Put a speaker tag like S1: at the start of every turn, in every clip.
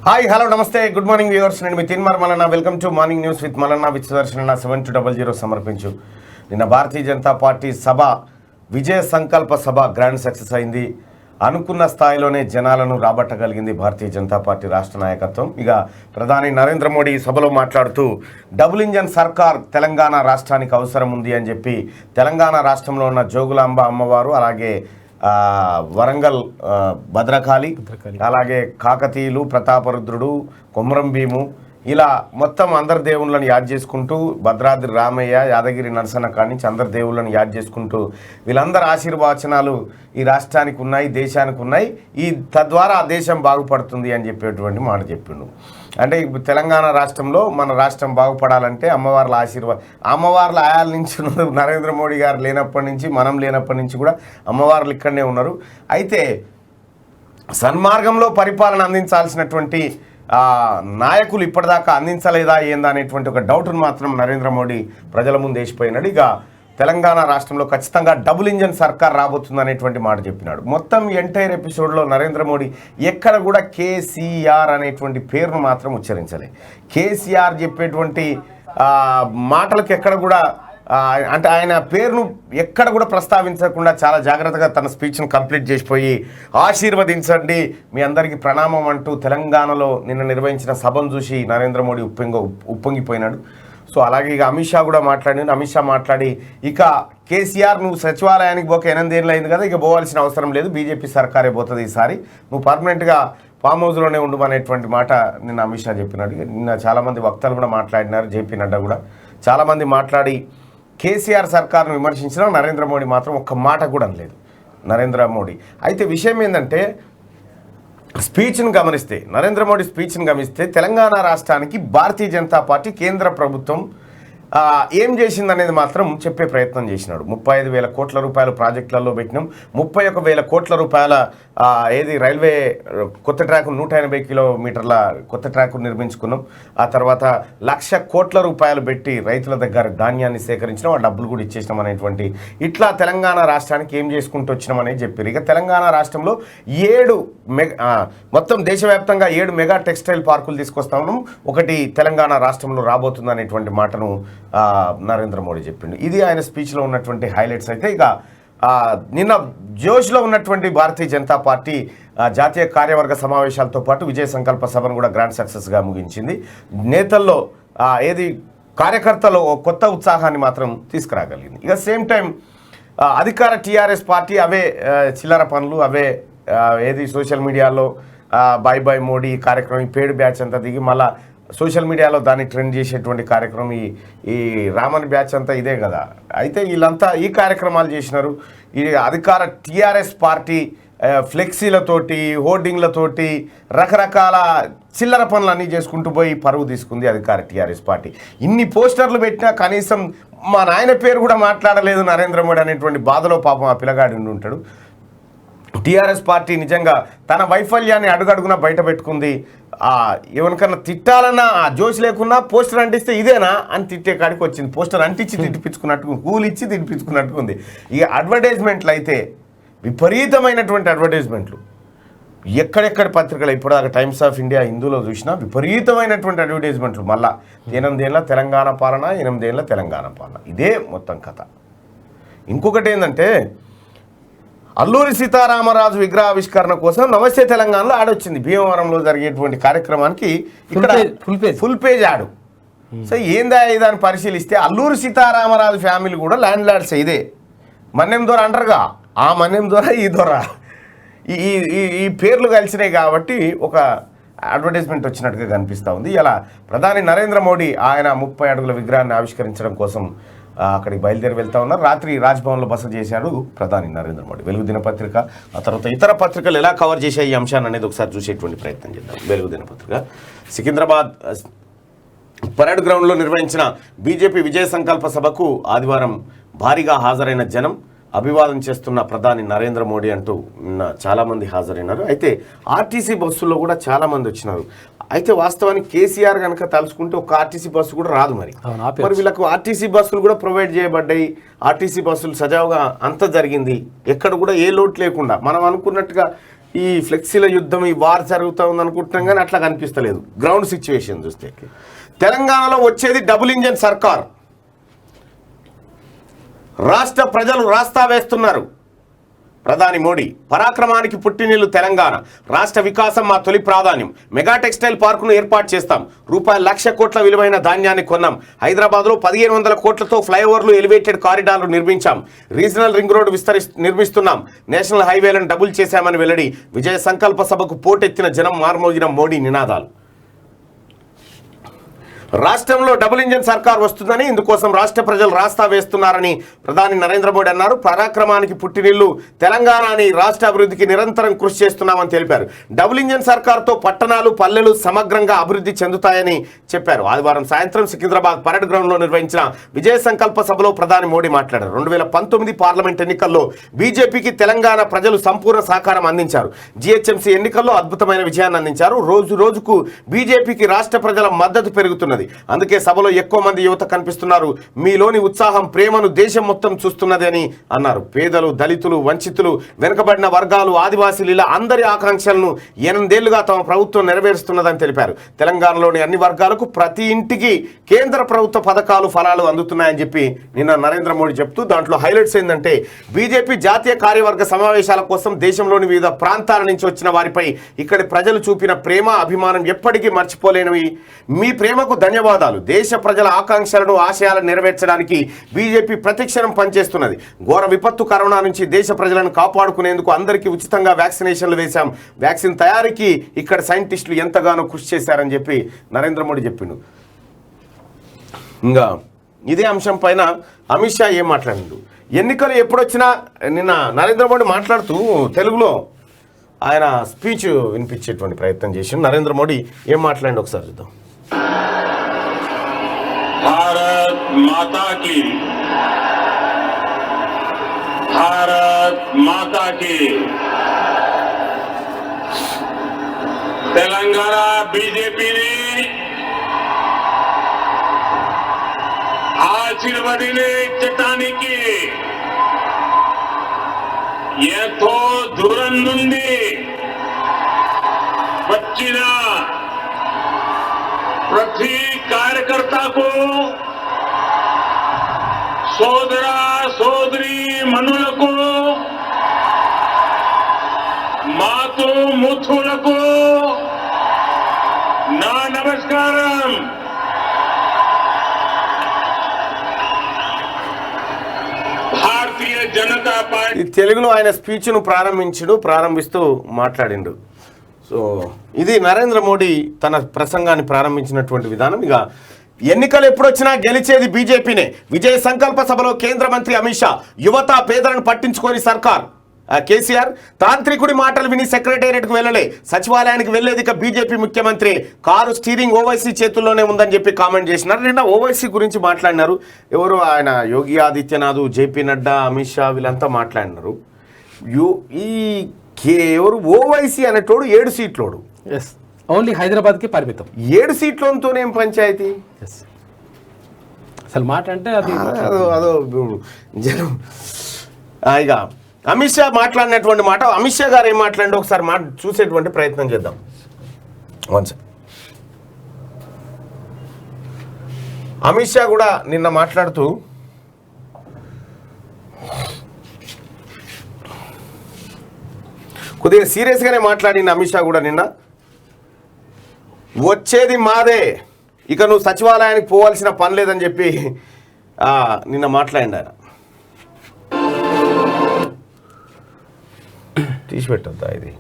S1: Hi hello నమస్తే good morning viewers. నేను మీ Teenmar Mallanna. Welcome to morning news with Mallanna with Sudarshan 7200 సమర్పించు. నిన్న భారతీయ జనతా పార్టీ సభ విజయ సంకల్ప సభ గ్రాండ్ సక్సెస్ అయింది. అనుకున్న స్థాయిలోనే జనాలను రాబట్టగలిగింది భారతీయ జనతా పార్టీ రాష్ట్ర నాయకత్వం. ఇక ప్రధాని నరేంద్ర మోడీ సభలో మాట్లాడుతూ డబుల్ ఇంజన్ సర్కార్ తెలంగాణ రాష్ట్రానికి అవసరం ఉంది అని చెప్పి తెలంగాణ రాష్ట్రంలో ఉన్న జోగులాంబ అమ్మవారు, అలాగే వరంగల్ భద్రకాళి, అలాగే కాకతీయులు, ప్రతాపరుద్రుడు, కొమరం భీము, ఇలా మొత్తం అందరి దేవుళ్ళని యాద్ చేసుకుంటూ భద్రాద్రి రామయ్య, యాదగిరి నరసన్న కాడి నుంచి అందరి దేవుళ్ళని యాద్ చేసుకుంటూ వీళ్ళందరి ఆశీర్వచనాలు ఈ రాష్ట్రానికి ఉన్నాయి, దేశానికి ఉన్నాయి. తద్వారా ఆ దేశం బాగుపడుతుంది అని చెప్పేటువంటి మాట చెప్పిండు. అంటే తెలంగాణ రాష్ట్రంలో మన రాష్ట్రం బాగుపడాలంటే అమ్మవార్ల ఆయాల నుంచి ఉన్నారు. నరేంద్ర మోడీ గారు లేనప్పటి నుంచి, మనం లేనప్పటి నుంచి కూడా అమ్మవార్లు ఇక్కడనే ఉన్నారు. అయితే సన్మార్గంలో పరిపాలన అందించాల్సినటువంటి నాయకులు ఇప్పటిదాకా అందించలేదా ఏందా అనేటువంటి ఒక డౌట్ను మాత్రం నరేంద్ర మోడీ ప్రజల ముందు వేసిపోయినాడు. ఇక తెలంగాణ రాష్ట్రంలో ఖచ్చితంగా డబుల్ ఇంజన్ సర్కార్ రాబోతుంది అనేటువంటి మాట చెప్పినాడు. మొత్తం ఎంటైర్ ఎపిసోడ్లో నరేంద్ర మోడీ ఎక్కడ కూడా కేసీఆర్ అనేటువంటి పేరును మాత్రం ఉచ్చరించలే. కేసీఆర్ చెప్పేటువంటి మాటలకు ఎక్కడ కూడా అంటే ఆయన పేరును ఎక్కడ కూడా ప్రస్తావించకుండా చాలా జాగ్రత్తగా తన స్పీచ్ను కంప్లీట్ చేసిపోయి ఆశీర్వదించండి, మీ అందరికీ ప్రణామం అంటూ తెలంగాణలో నిన్న నిర్వహించిన సభను చూసి నరేంద్ర మోడీ ఉప్పొంగిపోయినాడు. సో అలాగే ఇక అమిత్ షా కూడా మాట్లాడినాడు. అమిత్ షా మాట్లాడి ఇక కేసీఆర్ నువ్వు సచివాలయానికి పోక 8 ఏళ్ళు అయింది కదా, ఇక పోవాల్సిన అవసరం లేదు, బీజేపీ సర్కారే పోతుంది ఈసారి, నువ్వు పర్మనెంట్గా ఫామ్ హౌస్లోనే ఉండమనేటువంటి మాట నిన్న అమిత్ షా చెప్పినాడు. నిన్న చాలామంది వక్తలు కూడా మాట్లాడినారు. జేపీ నడ్డా కూడా చాలామంది మాట్లాడి కేసీఆర్ సర్కార్ను విమర్శించినా నరేంద్ర మోడీ మాత్రం ఒక్క మాట కూడా అనలేదు నరేంద్ర మోడీ. అయితే విషయం ఏంటంటే స్పీచ్ను గమనిస్తే, నరేంద్ర మోడీ స్పీచ్ను గమనిస్తే తెలంగాణ రాష్ట్రానికి భారతీయ జనతా పార్టీ కేంద్ర ప్రభుత్వం ఏం చేసిందనేది మాత్రం చెప్పే ప్రయత్నం చేసినాడు. 35,000 కోట్ల రూపాయలు ప్రాజెక్టులలో పెట్టినాం, 31,000 కోట్ల రూపాయల రైల్వే కొత్త ట్రాక్ 180 కిలోమీటర్ల కొత్త ట్రాక్ నిర్మించుకున్నాం. ఆ తర్వాత 1,00,000 కోట్ల రూపాయలు పెట్టి రైతుల దగ్గర ధాన్యాన్ని సేకరించినాం, ఆ డబ్బులు కూడా ఇచ్చేసినాం అనేటువంటి ఇట్లా తెలంగాణ రాష్ట్రానికి ఏం చేసుకుంటూ వచ్చినాం అనేది చెప్పారు. ఇక తెలంగాణ రాష్ట్రంలో 7 మొత్తం దేశవ్యాప్తంగా 7 మెగా టెక్స్టైల్ పార్కులు తీసుకొస్తా ఉన్నాం, ఒకటి తెలంగాణ రాష్ట్రంలో రాబోతుంది అనేటువంటి మాటను నరేంద్ర మోడీ చెప్పిండు. ఇది ఆయన స్పీచ్లో ఉన్నటువంటి హైలైట్స్. అయితే ఇక నిన్న జోష్లో ఉన్నటువంటి భారతీయ జనతా పార్టీ జాతీయ కార్యవర్గ సమావేశాలతో పాటు విజయ సంకల్ప సభను కూడా గ్రాండ్ సక్సెస్గా ముగించింది. నేతల్లో కార్యకర్తలు కొత్త ఉత్సాహాన్ని మాత్రం తీసుకురాగలిగింది. ఇక సేమ్ టైం అధికార టీఆర్ఎస్ పార్టీ అవే చిల్లర పనులు, అవే సోషల్ మీడియాలో బాయ్ బాయ్ మోడీ కార్యక్రమం, ఈ పేడు బ్యాచ్ అంతా దిగి మళ్ళీ సోషల్ మీడియాలో దాన్ని ట్రెండ్ చేసేటువంటి కార్యక్రమం, ఈ రామన్ బ్యాచ్ అంతా ఇదే కదా. అయితే వీళ్ళంతా ఈ కార్యక్రమాలు చేసినారు. ఈ అధికార టీఆర్ఎస్ పార్టీ ఫ్లెక్సీలతోటి, హోర్డింగ్లతోటి రకరకాల చిల్లర పనులన్నీ చేసుకుంటూ పోయి పరువు తీసుకుంది అధికార టీఆర్ఎస్ పార్టీ. ఇన్ని పోస్టర్లు పెట్టినా కనీసం మా నాయన పేరు కూడా మాట్లాడలేదు నరేంద్ర మోడీ అనేటువంటి బాధలో పాపం ఆ పిల్లగాడి ఉండి ఉంటాడు. టీఆర్ఎస్ పార్టీ నిజంగా తన వైఫల్యాన్ని అడుగడుగునా బయట పెట్టుకుంది. ఎవరికన్నా తిట్టాలన్నా జోష్ లేకున్నా పోస్టర్ అంటిస్తే ఇదేనా అని తిట్టే కాడికి వచ్చింది. పోస్టర్ అంటించి తిట్టిపించుకున్నట్టు, కూల్ ఇచ్చి తిట్టిపించుకున్నట్టు ఉంది. ఇక అడ్వర్టైజ్మెంట్లు అయితే విపరీతమైనటువంటి అడ్వర్టైజ్మెంట్లు, ఎక్కడెక్కడ పత్రికలు ఇప్పటిదాకా టైమ్స్ ఆఫ్ ఇండియా, హిందూలో చూసినా విపరీతమైనటువంటి అడ్వర్టైజ్మెంట్లు. మళ్ళా 8 ఏళ్ళ తెలంగాణ పాలన, 8 ఏళ్ళ తెలంగాణ పాలన, ఇదే మొత్తం కథ. ఇంకొకటి ఏంటంటే అల్లూరి సీతారామరాజు విగ్రహావిష్కరణ కోసం నమస్తే తెలంగాణలో ఆడొచ్చింది. భీమవరంలో జరిగేటువంటి కార్యక్రమానికి ఇక్కడ ఫుల్ పేజ్ ఆడు. సో ఏందా ఇదని పరిశీలిస్తే అల్లూరి సీతారామరాజు ఫ్యామిలీ కూడా ల్యాండ్ లార్డ్స్, ఇదే మన్యం దొర అంటారుగా, ఆ మన్యం దొర, ఈ దొర, ఈ పేర్లు కలిసినాయి కాబట్టి ఒక అడ్వర్టైజ్మెంట్ వచ్చినట్టుగా కనిపిస్తూ ఉంది. ఇలా ప్రధాని నరేంద్ర మోడీ ఆయన 30 అడుగుల విగ్రహాన్ని ఆవిష్కరించడం కోసం అక్కడికి బయలుదేరి వెళ్తా ఉన్నారు. రాత్రి రాజ్భవన్లో బస చేశాడు ప్రధాని నరేంద్ర మోడీ. వెలుగు దినపత్రిక, ఆ తర్వాత ఇతర పత్రికలు ఎలా కవర్ చేసే ఈ అంశాన్ని అనేది ఒకసారి చూసేటువంటి ప్రయత్నం చేద్దాం. వెలుగు దినపత్రిక సికింద్రాబాద్ పరేడ్ గ్రౌండ్లో నిర్వహించిన బీజేపీ విజయ సంకల్ప సభకు ఆదివారం భారీగా హాజరైన జనం అభివాదం చేస్తున్న ప్రధాని నరేంద్ర మోడీ అంటూ చాలామంది హాజరైనారు. అయితే ఆర్టీసీ బస్సుల్లో కూడా చాలామంది వచ్చినారు. అయితే వాస్తవానికి కేసీఆర్ కనుక తలుచుకుంటే ఒక ఆర్టీసీ బస్సు కూడా రాదు. మరి వీళ్ళకు ఆర్టీసీ బస్సులు కూడా ప్రొవైడ్ చేయబడ్డాయి. ఆర్టీసీ బస్సులు సజావుగా అంత జరిగింది, ఎక్కడ కూడా ఏ లోటు లేకుండా. మనం అనుకున్నట్టుగా ఈ ఫ్లెక్సీల యుద్ధం, ఈ వార్ జరుగుతూ ఉంది అనుకుంటున్నాం, కానీ అట్లా కనిపిస్తలేదు గ్రౌండ్ సిచ్యువేషన్ చూస్తే. తెలంగాణలో వచ్చేది డబుల్ ఇంజన్ సర్కార్. రాష్ట్ర ప్రజలు రాస్తా వేస్తున్నారు. ప్రధాని మోడీ పరాక్రమానికి పుట్టినిల్లు తెలంగాణ, రాష్ట్ర వికాసం మా తొలి ప్రాధాన్యం, మెగా టెక్స్టైల్ పార్కును ఏర్పాటు చేస్తాం, ₹1,00,000 కోట్ల విలువైన ధాన్యాన్ని కొన్నాం, హైదరాబాద్లో 1,500 కోట్లతో ఫ్లైఓవర్లు, ఎలివేటెడ్ కారిడార్లు నిర్మించాం, రీజనల్ రింగ్ రోడ్డు నిర్మిస్తున్నాం, నేషనల్ హైవేలను డబుల్ చేశామని వెల్లడి. విజయ సంకల్ప సభకు పోటెత్తిన జనం, మార్మోగిన మోడీ నినాదాలు. రాష్ట్రంలో డబుల్ ఇంజన్ సర్కార్ వస్తుందని, ఇందుకోసం రాష్ట్ర ప్రజలు రాస్తా వేస్తున్నారని ప్రధాని నరేంద్ర మోడీ అన్నారు. పరాక్రమానికి పుట్టినిల్లు తెలంగాణ అని రాష్ట్ర అభివృద్ధికి నిరంతరం కృషి చేస్తున్నామని తెలిపారు. డబుల్ ఇంజన్ సర్కార్తో పట్టణాలు, పల్లెలు సమగ్రంగా అభివృద్ధి చెందుతాయని చెప్పారు. ఆదివారం సాయంత్రం సికింద్రాబాద్ పరేడ్ గ్రౌండ్లో నిర్వహించిన విజయ సంకల్ప సభలో ప్రధాని మోడీ మాట్లాడారు. 2019 పార్లమెంట్ ఎన్నికల్లో బీజేపీకి తెలంగాణ ప్రజలు సంపూర్ణ సహకారం అందించారు. జీహెచ్ఎంసీ ఎన్నికల్లో అద్భుతమైన విజయాన్ని అందించారు. రోజు రోజుకు బీజేపీకి రాష్ట్ర ప్రజల మద్దతు పెరుగుతున్నది. అందుకే సభలో ఎక్కువ మంది యువత కనిపిస్తున్నారు. మీలోని ఉత్సాహం, ప్రేమను దేశం మొత్తం చూస్తున్నది అని అన్నారు. పేదలు, దళితులు, వంచితులు, వెనుకబడిన వర్గాలు, ఆదివాసీలు ఇలా అందరి ఆకాంక్షలను 8 ఏళ్లుగా తమ ప్రభుత్వం నెరవేరుస్తున్నదని తెలిపారు. తెలంగాణలోని అన్ని వర్గాలకు ప్రతి ఇంటికి కేంద్ర ప్రభుత్వ పథకాలు, ఫలాలు అందుతున్నాయని చెప్పి నిన్న నరేంద్ర మోడీ చెప్తూ, దాంట్లో హైలైట్స్ ఏంటంటే బీజేపీ జాతీయ కార్యవర్గ సమావేశాల కోసం దేశంలోని వివిధ ప్రాంతాల నుంచి వచ్చిన వారిపై ఇక్కడి ప్రజలు చూపిన ప్రేమ, అభిమానం ఎప్పటికీ మర్చిపోలేనివి. మీ ప్రేమకు ధన్యవాదాలు. దేశ ప్రజల ఆకాంక్షలను, ఆశయాలను నెరవేర్చడానికి బీజేపీ ప్రతిక్షణం పనిచేస్తున్నది. ఘోర విపత్తు కరోనా నుంచి దేశ ప్రజలను కాపాడుకునేందుకు అందరికీ ఉచితంగా వ్యాక్సినేషన్లు వేశాం. వ్యాక్సిన్ తయారీకి ఇక్కడ సైంటిస్టులు ఎంతగానో కృషి చేశారని చెప్పి నరేంద్ర మోడీ చెప్పిండు. ఇంకా ఇదే అంశం పైన అమిత్ షా ఏం మాట్లాడిండు. ఎన్నికలు ఎప్పుడొచ్చినా నిన్న నరేంద్ర మోడీ మాట్లాడుతూ తెలుగులో ఆయన స్పీచ్ వినిపించేటువంటి ప్రయత్నం చేసిండు. నరేంద్ర మోడీ ఏం మాట్లాడిండు ఒకసారి చూద్దాం.
S2: भारत माता की, भारत माता की। तेलंगाना बीजेपी ने ఆశీర్వదిని చట్టానికి ఎంతో దూరం నుండి వచ్చిన ప్రతి కార్యకర్తకు, సోదర సోదరి మనులకు, మాతృ ముథులకు నా నమస్కారం. భారతీయ జనతా పార్టీ
S1: తెలుగులో ఆయన స్పీచ్ను ప్రారంభిస్తూ మాట్లాడిండు. సో ఇది నరేంద్ర మోడీ తన ప్రసంగాన్ని ప్రారంభించినటువంటి విధానం. ఇక ఎన్నికలు ఎప్పుడొచ్చినా గెలిచేది బీజేపీనే. విజయ సంకల్ప సభలో కేంద్ర మంత్రి అమిత్ షా, యువత, పేదలను పట్టించుకొని సర్కార్. కేసీఆర్ తాంత్రికుడి మాటలు విని సెక్రటేరియట్కు వెళ్ళలే, సచివాలయానికి వెళ్లేది ఇక బీజేపీ ముఖ్యమంత్రి, కారు స్టీరింగ్ ఓవైసీ చేతుల్లోనే ఉందని చెప్పి కామెంట్ చేసినారు. నిన్న ఓవైసీ గురించి మాట్లాడినారు. ఎవరు ఆయన యోగి ఆదిత్యనాథ్, జేపీ నడ్డా, అమిత్ షా వీళ్ళంతా మాట్లాడినారు. ఎవరు ఓవైసీ అనేటోడు 7 సీట్లోడు,
S3: ఓన్లీ హైదరాబాద్కి పరిమితం.
S1: 7 సీట్లతోనేం పంచాయతీ
S3: అసలు మాట అంటే అది
S1: అదో జనం. ఇక అమిత్ షా మాట్లాడినటువంటి మాట, అమిత్ షా గారు ఏం మాట్లాడి ఒకసారి చూసేటువంటి ప్రయత్నం చేద్దాం. అమిత్ షా కూడా నిన్న మాట్లాడుతూ కొద్దిగా సీరియస్గానే మాట్లాడిన అమిత్ షా కూడా నిన్న, వచ్చేది మాదే, ఇక నువ్వు సచివాలయానికి పోవాల్సిన పని లేదని చెప్పి నిన్న మాట్లాడిండు. ఆయన తీసిపెట్టద్దా ఇది?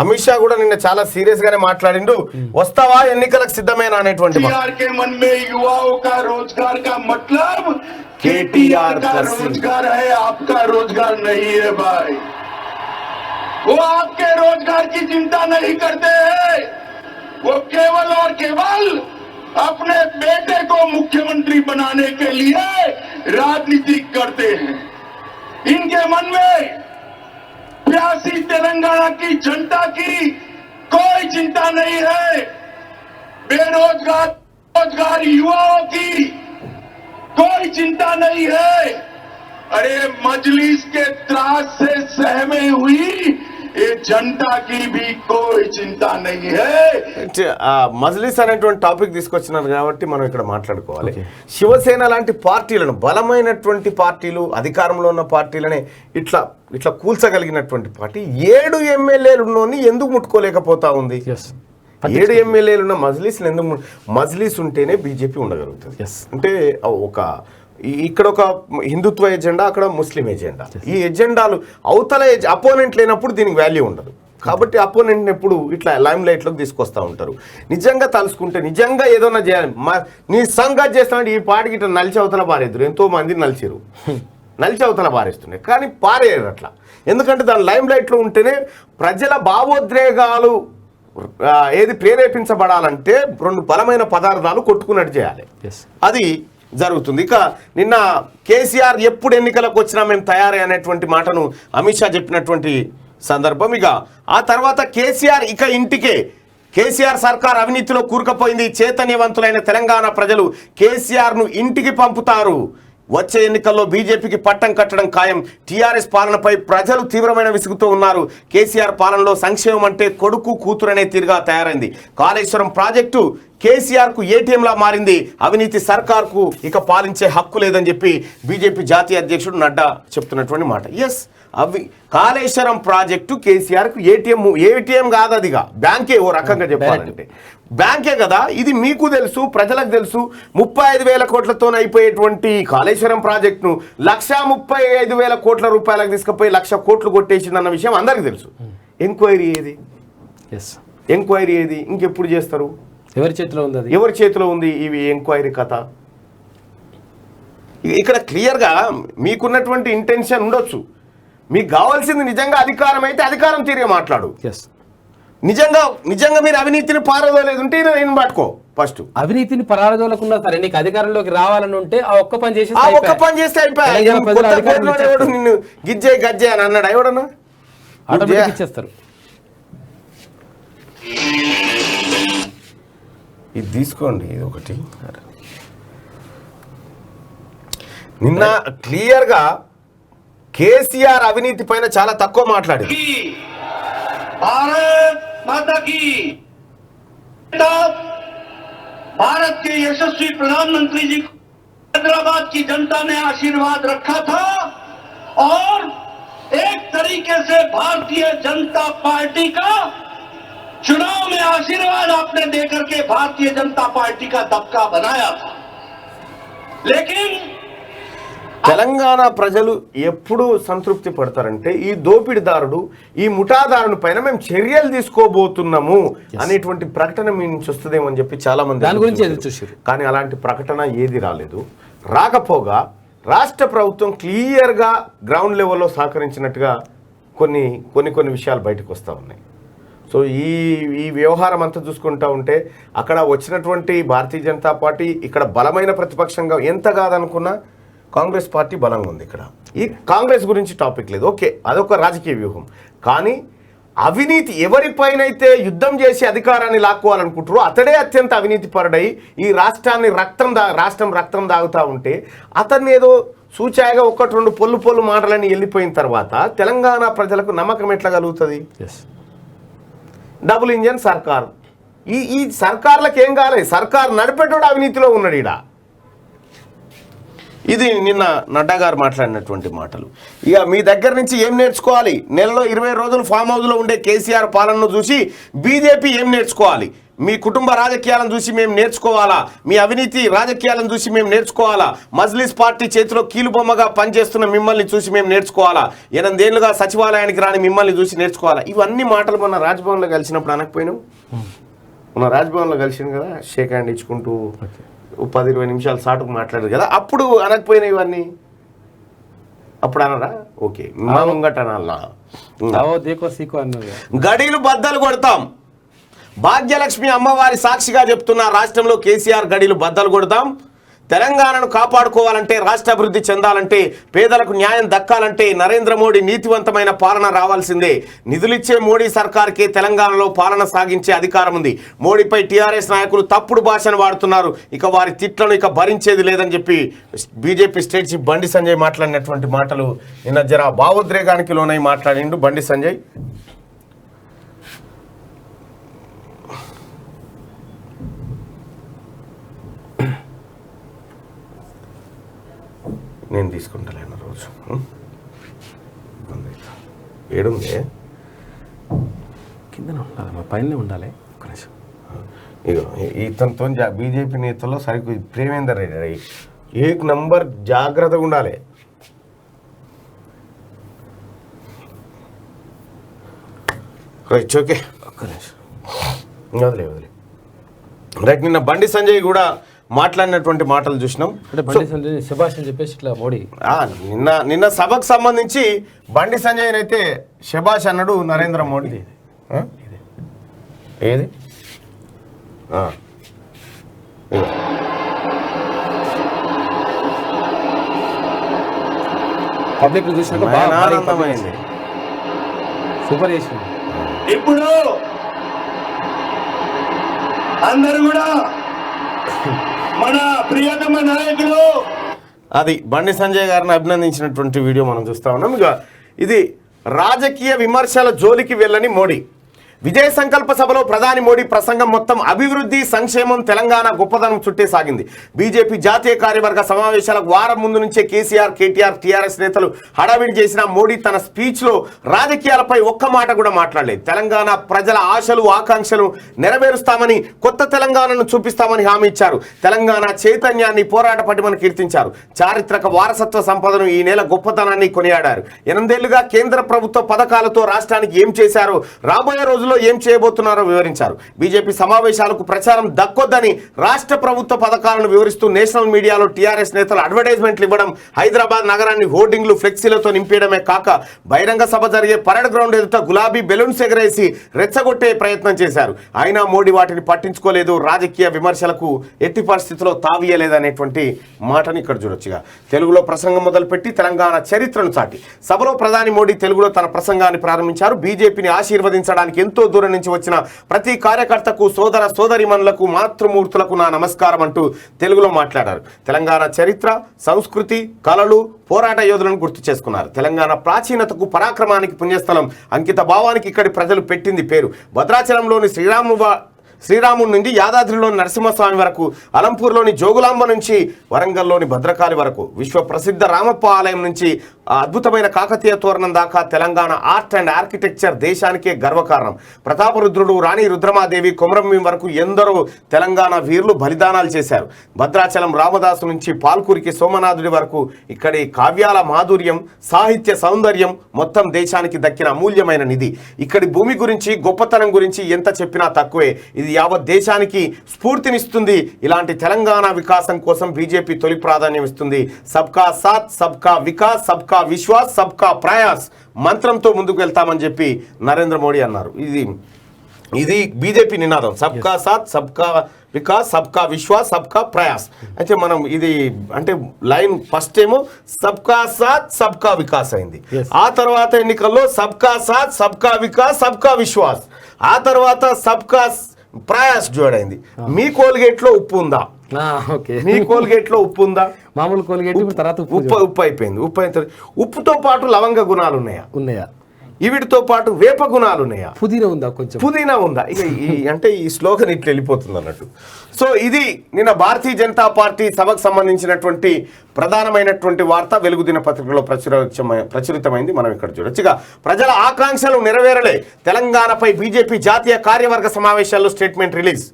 S1: అమిత్ షా కూడా నిన్న చాలా సీరియస్ గానే మాట్లాడిండు. వస్తావా ఎన్నికలకు సిద్ధమేనా అనేటువంటి
S2: केटीआर का रोजगार है, आपका रोजगार नहीं है भाई। वो आपके रोजगार की चिंता नहीं करते हैं, वो केवल और केवल अपने बेटे को मुख्यमंत्री बनाने के लिए राजनीति करते हैं। इनके मन में प्यासी तेलंगाना की जनता की कोई चिंता नहीं है, बेरोजगार युवाओं की कोई चिंता नहीं है, अरे मजलिस के त्रास से सहमे हुई ये जनता की भी कोई चिंता नहीं है।
S1: మజ్లిస్ అనేటువంటి టాపిక్ తీసుకొచ్చినారు కాబట్టి మనం ఇక్కడ మాట్లాడుకోవాలి. శివసేన లాంటి పార్టీలను, బలమైనటువంటి పార్టీలు, అధికారంలో ఉన్న పార్టీలనే ఇట్లా ఇట్లా కూల్చగలిగినటువంటి పార్టీ 7 ఎమ్మెల్యేలున్నోని ఎందుకు ముట్టుకోలేకపోతా ఉంది? 7 ఎమ్మెల్యేలున్న మజ్లిస్ ఎందుకు మజ్లిస్ ఉంటేనే బీజేపీ ఉండగలుగుతుంది. అంటే ఒక ఇక్కడ ఒక హిందుత్వ ఎజెండా, అక్కడ ముస్లిం ఎజెండా. ఈ ఎజెండాలు అవతల అపోనెంట్ లేనప్పుడు దీనికి వాల్యూ ఉండదు. కాబట్టి అపోనెంట్ని ఎప్పుడు ఇట్లా లైమ్ లైట్లోకి తీసుకొస్తూ ఉంటారు. నిజంగా తలుసుకుంటే నిజంగా ఏదైనా చేయాలి, నీ సంగతి చేస్తానంటే ఈ పాటికి ఇట్లా నలిచి అవతల పారేద్దరు. ఎంతో మంది నలిచిరు, నలిచి అవతల పారేస్తున్నాయి, కానీ పారేయరు అట్లా. ఎందుకంటే దాని లైమ్ లైట్లో ఉంటేనే ప్రజల భావోద్రేగాలు ఏది ప్రేరేపించబడాలంటే 2 బలమైన పదార్థాలు కొట్టుకున్నట్టు చేయాలి. అది జరుగుతుంది. ఇక నిన్న కేసీఆర్ ఎప్పుడు ఎన్నికలకు వచ్చినా మేము తయారే అనేటువంటి మాటను అమిత్ షా చెప్పినటువంటి సందర్భం. ఇక ఆ తర్వాత కేసీఆర్ ఇక ఇంటికే, కేసీఆర్ సర్కార్ అవినీతిలో కూరుకుపోయింది, చైతన్యవంతులైన తెలంగాణ ప్రజలు కేసీఆర్ను ఇంటికి పంపుతారు, వచ్చే ఎన్నికల్లో బీజేపీకి పట్టం కట్టడం ఖాయం, టీఆర్ఎస్ పాలనపై ప్రజలు తీవ్రమైన విసుగుతో ఉన్నారు, కేసీఆర్ పాలనలో సంక్షేమం అంటే కొడుకు కూతురనే తీరుగా తయారైంది, కాళేశ్వరం ప్రాజెక్టు కేసీఆర్కు ఏటీఎంలా మారింది, అవినీతి సర్కార్కు ఇక పాలించే హక్కు లేదని చెప్పి బీజేపీ జాతీయ అధ్యక్షుడు నడ్డా చెప్తున్నటువంటి మాట. ఎస్, అవి కాళేశ్వరం ప్రాజెక్టు కేసీఆర్కు ఏటీఎం కాదు, అదిగా బ్యాంకే. ఓ రకంగా చెప్పాలంటే బ్యాంకే కదా. ఇది మీకు తెలుసు, ప్రజలకు తెలుసు. 35,000 కోట్లతో అయిపోయేటువంటి కాళేశ్వరం ప్రాజెక్టును 1,35,000 కోట్ల రూపాయలకు తీసుకుపోయి 1,00,000 కోట్లు కొట్టేసిందన్న విషయం అందరికీ తెలుసు. ఎంక్వైరీ ఏది? ఎంక్వైరీ ఏది? ఇంకెప్పుడు చేస్తారు?
S3: ఎవరి చేతిలో ఉంది? అది
S1: ఎవరి చేతిలో ఉంది ఇవి ఎంక్వైరీ కథ? ఇక్కడ క్లియర్గా మీకున్నటువంటి ఇంటెన్షన్ ఉండొచ్చు. మీకు కావాల్సింది నిజంగా అధికారం అయితే అధికారం తీరుగా మాట్లాడు. నిజంగా మీరు అవినీతిని పారదోలేదు ఉంటే నేను పట్టుకో. ఫస్ట్
S3: అవినీతిని పారదోలకున్నా సరే నీకు అధికారంలోకి రావాలని ఉంటే ఆ ఒక్క పని చేసి
S1: అయిపోయాడు. నిన్ను గిజ్జే గజ్జే అని అన్నాడు ఎవడన్నా?
S3: ఆటోమేటిక్ ఇచ్చేస్తారు.
S1: ఇది తీసుకోండి, ఇది ఒకటి. నిన్న క్లియర్గా కేసీఆర్ అవినీతి పైన చాలా తక్కువ మాట్లాడింది.
S2: भारत के यशस्वी प्रधानमंत्री जी को हैदराबाद की जनता ने आशीर्वाद रखा था और एक तरीके से भारतीय जनता पार्टी का चुनाव में आशीर्वाद आपने देकर के भारतीय जनता पार्टी का दबका बनाया था. लेकिन
S1: తెలంగాణ ప్రజలు ఎప్పుడు సంతృప్తి పడతారంటే ఈ దోపిడిదారుడు, ఈ ముఠాదారుని పైన మేము చర్యలు తీసుకోబోతున్నాము అనేటువంటి ప్రకటన మీ నుంచి వస్తుందేమని చెప్పి చాలా మంది
S3: దాని గురించి ఎదురు చూశారు.
S1: కానీ అలాంటి ప్రకటన ఏది రాలేదు. రాకపోగా రాష్ట్ర ప్రభుత్వం క్లియర్గా గ్రౌండ్ లెవెల్లో సహకరించినట్టుగా కొన్ని విషయాలు బయటకు వస్తూ ఉన్నాయి. సో ఈ వ్యవహారం అంతా చూసుకుంటూ ఉంటే అక్కడ వచ్చినటువంటి భారతీయ జనతా పార్టీ ఇక్కడ బలమైన ప్రతిపక్షంగా ఎంత కాదనుకున్నా కాంగ్రెస్ పార్టీ బలంగా ఉంది. ఇక్కడ ఈ కాంగ్రెస్ గురించి టాపిక్ లేదు, ఓకే, అదొక రాజకీయ వ్యూహం. కానీ అవినీతి ఎవరిపైనైతే యుద్ధం చేసి అధికారాన్ని లాక్కోవాలనుకుంటారో అతడే అత్యంత అవినీతి పరుడై ఈ రాష్ట్రాన్ని రాష్ట్రం రక్తం దాగుతూ ఉంటే అతన్ని ఏదో సూచాయిగా 1-2 పొల్లు మాటలని వెళ్ళిపోయిన తర్వాత తెలంగాణ ప్రజలకు నమ్మకం ఎట్లా కలుగుతుంది? డబుల్ ఇంజన్ సర్కార్. ఈ సర్కార్లకు ఏం కాలేదు, సర్కార్ నడిపేటోడు అవినీతిలో ఉన్నాడు ఈడ. ఇది నిన్న నడ్డా గారు మాట్లాడినటువంటి మాటలు. ఇక మీ దగ్గర నుంచి ఏం నేర్చుకోవాలి? నెలలో 20 రోజులు ఫామ్ హౌస్లో ఉండే కేసీఆర్ పాలనను చూసి బీజేపీ ఏం నేర్చుకోవాలి? మీ కుటుంబ రాజకీయాలను చూసి మేము నేర్చుకోవాలా? మీ అవినీతి రాజకీయాలను చూసి మేము నేర్చుకోవాలా? మజ్లిస్ పార్టీ చేతిలో కీలుబొమ్మగా పనిచేస్తున్న మిమ్మల్ని చూసి మేము నేర్చుకోవాలా? 8 ఏళ్ళుగా సచివాలయానికి రాని మిమ్మల్ని చూసి నేర్చుకోవాలా? ఇవన్నీ మాటలు మొన్న రాజ్భవన్లో కలిసినప్పుడు అనకపోయినావు? మొన్న రాజ్భవన్లో కలిసింది కదా, షేక్ హ్యాండ్ ఇచ్చుకుంటూ 10-20 నిమిషాలు సాటుకు మాట్లాడారు కదా, అప్పుడు అనకపోయినాయి ఇవన్నీ? అప్పుడు అనరా? ఓకే, మా ముంగట అనాలనా? గడీలు బద్దలు కొడతాం. భాగ్యలక్ష్మి అమ్మవారి సాక్షిగా చెప్తున్న రాష్ట్రంలో కేసీఆర్ గడీలు బద్దలు కొడతాం. తెలంగాణను కాపాడుకోవాలంటే, రాష్ట్ర అభివృద్ధి చెందాలంటే, పేదలకు న్యాయం దక్కాలంటే నరేంద్ర మోడీ నీతివంతమైన పాలన రావాల్సిందే. నిధులిచ్చే మోడీ సర్కార్కే తెలంగాణలో పాలన సాగించే అధికారం ఉంది. మోడీపై టీఆర్ఎస్ నాయకులు తప్పుడు భాషను వాడుతున్నారు. ఇక వారి తిట్లను ఇక భరించేది లేదని చెప్పి BJP state chief Bandi Sanjay మాట్లాడినటువంటి మాటలు నిన్న జర భావోద్రేగానికి లోనై మాట్లాడిండు బండి సంజయ్. నేను తీసుకుంటలేను రోజు ఏడుంది
S3: కింద ఉండాలి, మా పైన ఉండాలి. ఒక్క నిమిషం.
S1: ఇగో ఇతనితో బీజేపీ నేతల్లో సరిగ్గా ప్రేమేందర్ రెడ్డి ఏక్ నంబర్ జాగ్రత్తగా ఉండాలి. ఓకే
S3: ఒక్క నిమిషం.
S1: వదిలే రైట్. నిన్న బండి సంజయ్ కూడా మాట్లాడినటువంటి మాటలు చూసినాం.
S3: అంటే బండి సంజయ్ శభాష్ అని చెప్పేసి ఇట్లా మోడీ
S1: నిన్న సభకు సంబంధించి బండి సంజయ్ అయితే శభాష్ అన్నాడు నరేంద్ర మోడీ. ఏది
S3: పబ్లిక్ చూసినాక
S1: ఆనందమైంది.
S3: సూపర్ చేసింది.
S2: ఇప్పుడు అందరూ కూడా మన ప్రియతమ నాయకులు
S1: అది బండి సంజయ్ గారిని అభినందించినటువంటి వీడియో మనం చూస్తా ఉన్నాం. ఇక ఇది రాజకీయ విమర్శల జోలికి వెళ్ళని మోడీ. విజయ సంకల్ప సభలో ప్రధాని మోడీ ప్రసంగం మొత్తం అభివృద్ధి, సంక్షేమం, తెలంగాణ గొప్పదనం చుట్టే సాగింది. బీజేపీ జాతీయ కార్యవర్గ సమావేశాలకు వారం ముందు నుంచే కేసీఆర్, కేటీఆర్, టీఆర్ఎస్ నేతలు హడావిడి చేసిన మోడీ తన స్పీచ్లో రాజకీయాలపై ఒక్క మాట కూడా మాట్లాడలేదు. తెలంగాణ ప్రజల ఆశలు, ఆకాంక్షలు నెరవేరుస్తామని, కొత్త తెలంగాణను చూపిస్తామని హామీ ఇచ్చారు. తెలంగాణ చైతన్యాన్ని, పోరాట పటిమను కీర్తించారు. చారిత్రక వారసత్వ సంపదను, ఈ నెల గొప్పతనాన్ని కొనియాడారు. 8 ఏళ్లుగా కేంద్ర ప్రభుత్వ పథకాలతో రాష్ట్రానికి ఏం చేశారో, రాబోయే రోజుల్లో ఏం చేయబోతున్నారో వివరించారు. బీజేపీ సమావేశాలకు ప్రచారం దక్కొద్దని రాష్ట్ర ప్రభుత్వ పథకాలను వివరిస్తూ నేషనల్ మీడియాలో టీఆర్ఎస్ నేతలు అడ్వర్టైజ్మెంట్లు ఇవ్వడం, హైదరాబాద్ నగరాన్ని హోర్డింగ్లు, ఫ్లెక్సీలతో నింపేయడమే కాక బహిరంగ సభ జరిగే పరేడ్ గ్రౌండ్ ఎదుట గులాబీ బెలూన్స్ ఎగరేసి రెచ్చగొట్టే ప్రయత్నం చేశారు. అయినా మోడీ వాటిని పట్టించుకోలేదు. రాజకీయ విమర్శలకు ఎట్టి పరిస్థితుల్లో తావీయలేదనేటువంటి మాటని ఇక్కడ చూడొచ్చుగా. తెలుగులో ప్రసంగం మొదలుపెట్టి తెలంగాణ చరిత్రను చాటి సభలో ప్రధాని మోడీ తెలుగులో తన ప్రసంగాన్ని ప్రారంభించారు. బీజేపీని ఆశీర్వదించడానికి ఎంతో దూరం నుంచి వచ్చిన ప్రతి కార్యకర్తకు, సోదర సోదరిమణులకు, మాతృమూర్తులకు నా నమస్కారం అంటూ తెలుగులో మాట్లాడారు. తెలంగాణ చరిత్ర, సంస్కృతి, కళలు, పోరాట యోధులను గుర్తు చేసుకున్నారు. తెలంగాణ ప్రాచీనతకు, పరాక్రమానికి పుణ్యస్థలం, అంకిత భావానికి ఇక్కడి ప్రజలు పెట్టింది పేరు. భద్రాచలంలోని శ్రీరాముడి నుంచి యాదాద్రిలోని నరసింహస్వామి వరకు, అలంపూర్లోని జోగులాంబ నుంచి వరంగల్లోని భద్రకాళి వరకు, విశ్వ ప్రసిద్ధ రామప్ప ఆలయం నుంచి అద్భుతమైన కాకతీయ తోరణం దాకా తెలంగాణ ఆర్ట్ అండ్ ఆర్కిటెక్చర్ దేశానికే గర్వకారణం. ప్రతాపరుద్రుడు, రాణి రుద్రమాదేవి, కొమరంభీం వరకు ఎందరో తెలంగాణ వీరులు బలిదానాలు చేశారు. భద్రాచలం రామదాసు నుంచి పాల్కూరికి సోమనాథుడి వరకు ఇక్కడి కావ్యాల మాధుర్యం, సాహిత్య సౌందర్యం మొత్తం దేశానికి దక్కిన అమూల్యమైన నిధి. ఇక్కడి భూమి గురించి, గొప్పతనం గురించి ఎంత చెప్పినా తక్కువే. ఇది యావత్ దేశానికి స్ఫూర్తినిస్తుంది. ఇలాంటి తెలంగాణ వికాసం కోసం బీజేపీ తొలి ప్రాధాన్యం ఇస్తుంది. సబ్కా సాత్, సబ్కా వికాస్, సబ్కా విశ్వాస్, సబ్కా ప్రయాస్ మంత్రంతో ముందుకు వెళ్తామని చెప్పి నరేంద్ర మోడీ అన్నారు. ఇది బీజేపీ నినాదం. సబ్కా సాత్, సబ్కా వికాస్, సబ్కా విశ్వాస్, సబ్కా ప్రయాస్. అయితే మనం ఇది అంటే లైన్ ఫస్ట్ ఏమో సబ్కా సాత్, సబ్కా వికాస్ అయింది. ఆ తర్వాత ఎన్నికల్లో సబ్కా సాత్, సబ్కా వికాస్, సబ్కా విశ్వాస్, ఆ తర్వాత సబ్కా ప్రయాస్ జోడైంది. మీ కోల్గేట్ లో ఉప్పు ఉందా? మీ కోల్గేట్ లో ఉప్పు ఉందా?
S3: మామూలు కోల్గేట్ తర్వాత
S1: ఉప్పు అయిపోయింది. ఉప్పుతో పాటు లవంగ గుణాలు ఉన్నాయా? వీటితో పాటు వేప గుణాలు ఉన్నాయా? పుదీనా ఉందా? ఇక అంటే ఈ స్లోగన్ ఇట్లా వెళ్ళిపోతుంది అన్నట్టు. సో ఇది నిన్న భారతీయ జనతా పార్టీ సభకు సంబంధించినటువంటి ప్రధానమైనటువంటి వార్త వెలుగు దినపత్రికలో ప్రచురితమైంది. మనం ఇక్కడ చూడొచ్చుగా. ప్రజల ఆకాంక్షలు నెరవేరలే. తెలంగాణపై బీజేపీ జాతీయ కార్యవర్గ సమావేశాల్లో స్టేట్మెంట్ రిలీజ్.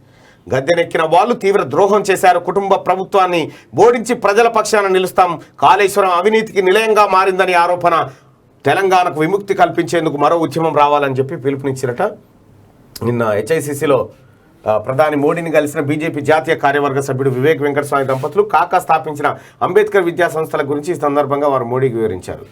S1: గద్దెనెక్కిన వాళ్ళు తీవ్ర ద్రోహం చేశారు. కుటుంబ ప్రభుత్వాన్ని బోడించి ప్రజల పక్షాన నిలుస్తాం. కాళేశ్వరం అవినీతికి నిలయంగా మారిందని ఆరోపణ. తెలంగాణకు విముక్తి కల్పించేందుకు మరో ఉద్యమం రావాలని చెప్పి పిలుపునిచ్చిరట. నిన్న హెచ్ఐసిసిలో ప్రధాని మోడీని కలిసిన బీజేపీ జాతీయ కార్యవర్గ సభ్యుడు వివేక్ వెంకటస్వామి దంపతులు కాకా స్థాపించిన అంబేద్కర్ విద్యా సంస్థల గురించి ఈ సందర్భంగా వారు మోడీకి వివరించారు.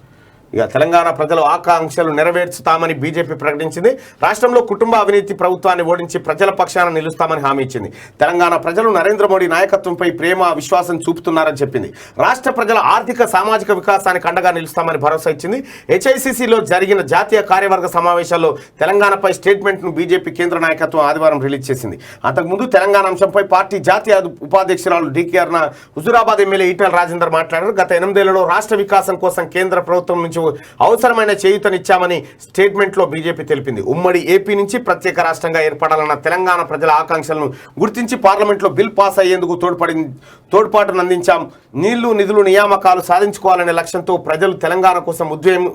S1: ఇక తెలంగాణ ప్రజల ఆకాంక్షలు నెరవేర్చుతామని బీజేపీ ప్రకటించింది. రాష్ట్రంలో కుటుంబ అవినీతి ప్రభుత్వాన్ని ఓడించి ప్రజల పక్షాన నిలుస్తామని హామీ ఇచ్చింది. తెలంగాణ ప్రజలు నరేంద్ర మోడీ నాయకత్వంపై ప్రేమ విశ్వాసం చూపుతున్నారని చెప్పింది. రాష్ట్ర ప్రజల ఆర్థిక సామాజిక వికాసానికి అండగా నిలుస్తామని భరోసా ఇచ్చింది. హెచ్ఐసిసిలో జరిగిన జాతీయ కార్యవర్గ సమావేశాల్లో తెలంగాణపై స్టేట్మెంట్ను బీజేపీ కేంద్ర నాయకత్వం ఆదివారం రిలీజ్ చేసింది. అంతకుముందు తెలంగాణ అంశంపై పార్టీ జాతీయ ఉపాధ్యక్షురాలు డికేఆర్న హుజూరాబాద్ ఎమ్మెల్యే ఈటెల రాజేందర్ మాట్లాడారు. గత 8 ఏళ్లలో రాష్ట్ర వికాసం కోసం కేంద్ర ప్రభుత్వం నుంచి అవసరమైన చేయూతనిచ్చామని స్టేట్మెంట్లో బీజేపీ తెలిపింది. ఉమ్మడి ఏపీ నుంచి ప్రత్యేక రాష్ట్రంగా ఏర్పడాలన్న తెలంగాణ ప్రజల ఆకాంక్షలను గుర్తించి పార్లమెంట్లో బిల్ పాస్ అయ్యేందుకు తోడ్పాటును అందించాం. నీళ్లు నిధులు నియామకాలు సాధించుకోవాలనే లక్ష్యంతో ప్రజలు తెలంగాణ కోసం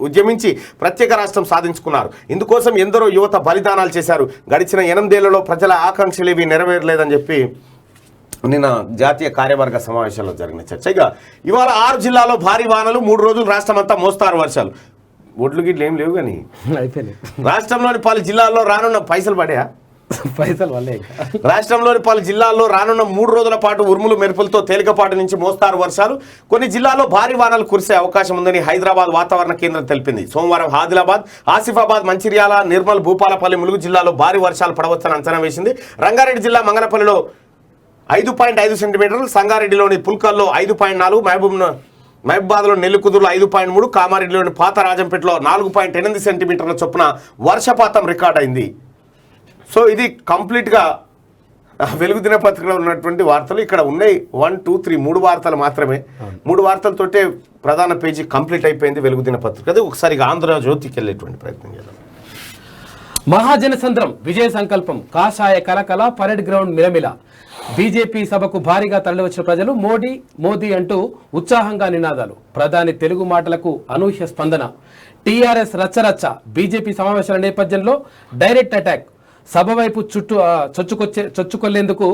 S1: ఉద్యమించి ప్రత్యేక రాష్ట్రం సాధించుకున్నారు. ఇందుకోసం ఎందరో యువత బలిదానాలు చేశారు. గడిచిన 8 ఏళ్లలో ప్రజల ఆకాంక్షలు ఇవి నెరవేరలేదని చెప్పి నిన్న జాతీయ కార్యవర్గ సమావేశంలో జరిగిన చర్చ. ఇక ఇవాళ 6 జిల్లాల్లో భారీ వానలు, 3 రోజులు రాష్ట్రం అంతా మోస్తారు వర్షాలు. ఒడ్లు గిట్లు ఏం లేవు కానీ
S3: అయిపోయినాయి.
S1: రాష్ట్రంలోని పలు జిల్లాల్లో రానున్న పైసలు
S3: వల్లే
S1: రాష్ట్రంలోని పలు జిల్లాల్లో రానున్న 3 రోజుల పాటు ఉరుములు మెరుపులతో తేలికపాటి నుంచి మోస్తారు వర్షాలు. కొన్ని జిల్లాల్లో భారీ వానలు కురిసే అవకాశం ఉందని హైదరాబాద్ వాతావరణ కేంద్రం తెలిపింది. సోమవారం ఆదిలాబాద్, ఆసిఫాబాద్, మంచిర్యాల, నిర్మల్, భూపాలపల్లి, ములుగు జిల్లాలో భారీ వర్షాలు పడవచ్చని అంచనా వేసింది. రంగారెడ్డి జిల్లా మంగనపల్లిలో 5.5 సెంటీమీటర్లు, సంగారెడ్డిలోని పుల్కల్లో 5.4, మహబూబాద్లో నెల్లికుదురులో 5.3, కామారెడ్డిలోని పాత రాజంపేటలో 4.8 సెంటీమీటర్ల చొప్పున వర్షపాతం రికార్డ్ అయింది. సో ఇది కంప్లీట్గా వెలుగు దినపత్రికలో ఉన్నటువంటి వార్తలు. ఇక్కడ ఉన్నాయి 1, 2, 3 3 వార్తలు మాత్రమే. 3 వార్తలతోటే ప్రధాన పేజీ కంప్లీట్ అయిపోయింది వెలుగు దినపత్రిక. అది ఒకసారి ఆంధ్రజ్యోతికి వెళ్ళేటువంటి ప్రయత్నం చేద్దాం.
S3: మహాజనసంద్రం విజయ సంకల్పం, కాషాయ కలకల, పరేడ్ గ్రౌండ్ మిలమిల. బీజేపీ సభకు భారీగా తరలివచ్చిన ప్రజలు మోడీ మోదీ అంటూ ఉత్సాహంగా నినాదాలు. ప్రధాని తెలుగు మాటలకు అనూహ్య స్పందన. టీఆర్ఎస్ రచ్చరచ్చ. బీజేపీ సమావేశాల నేపథ్యంలో డైరెక్ట్ అటాక్. సభ వైపు చొచ్చుకొల్లేందుకు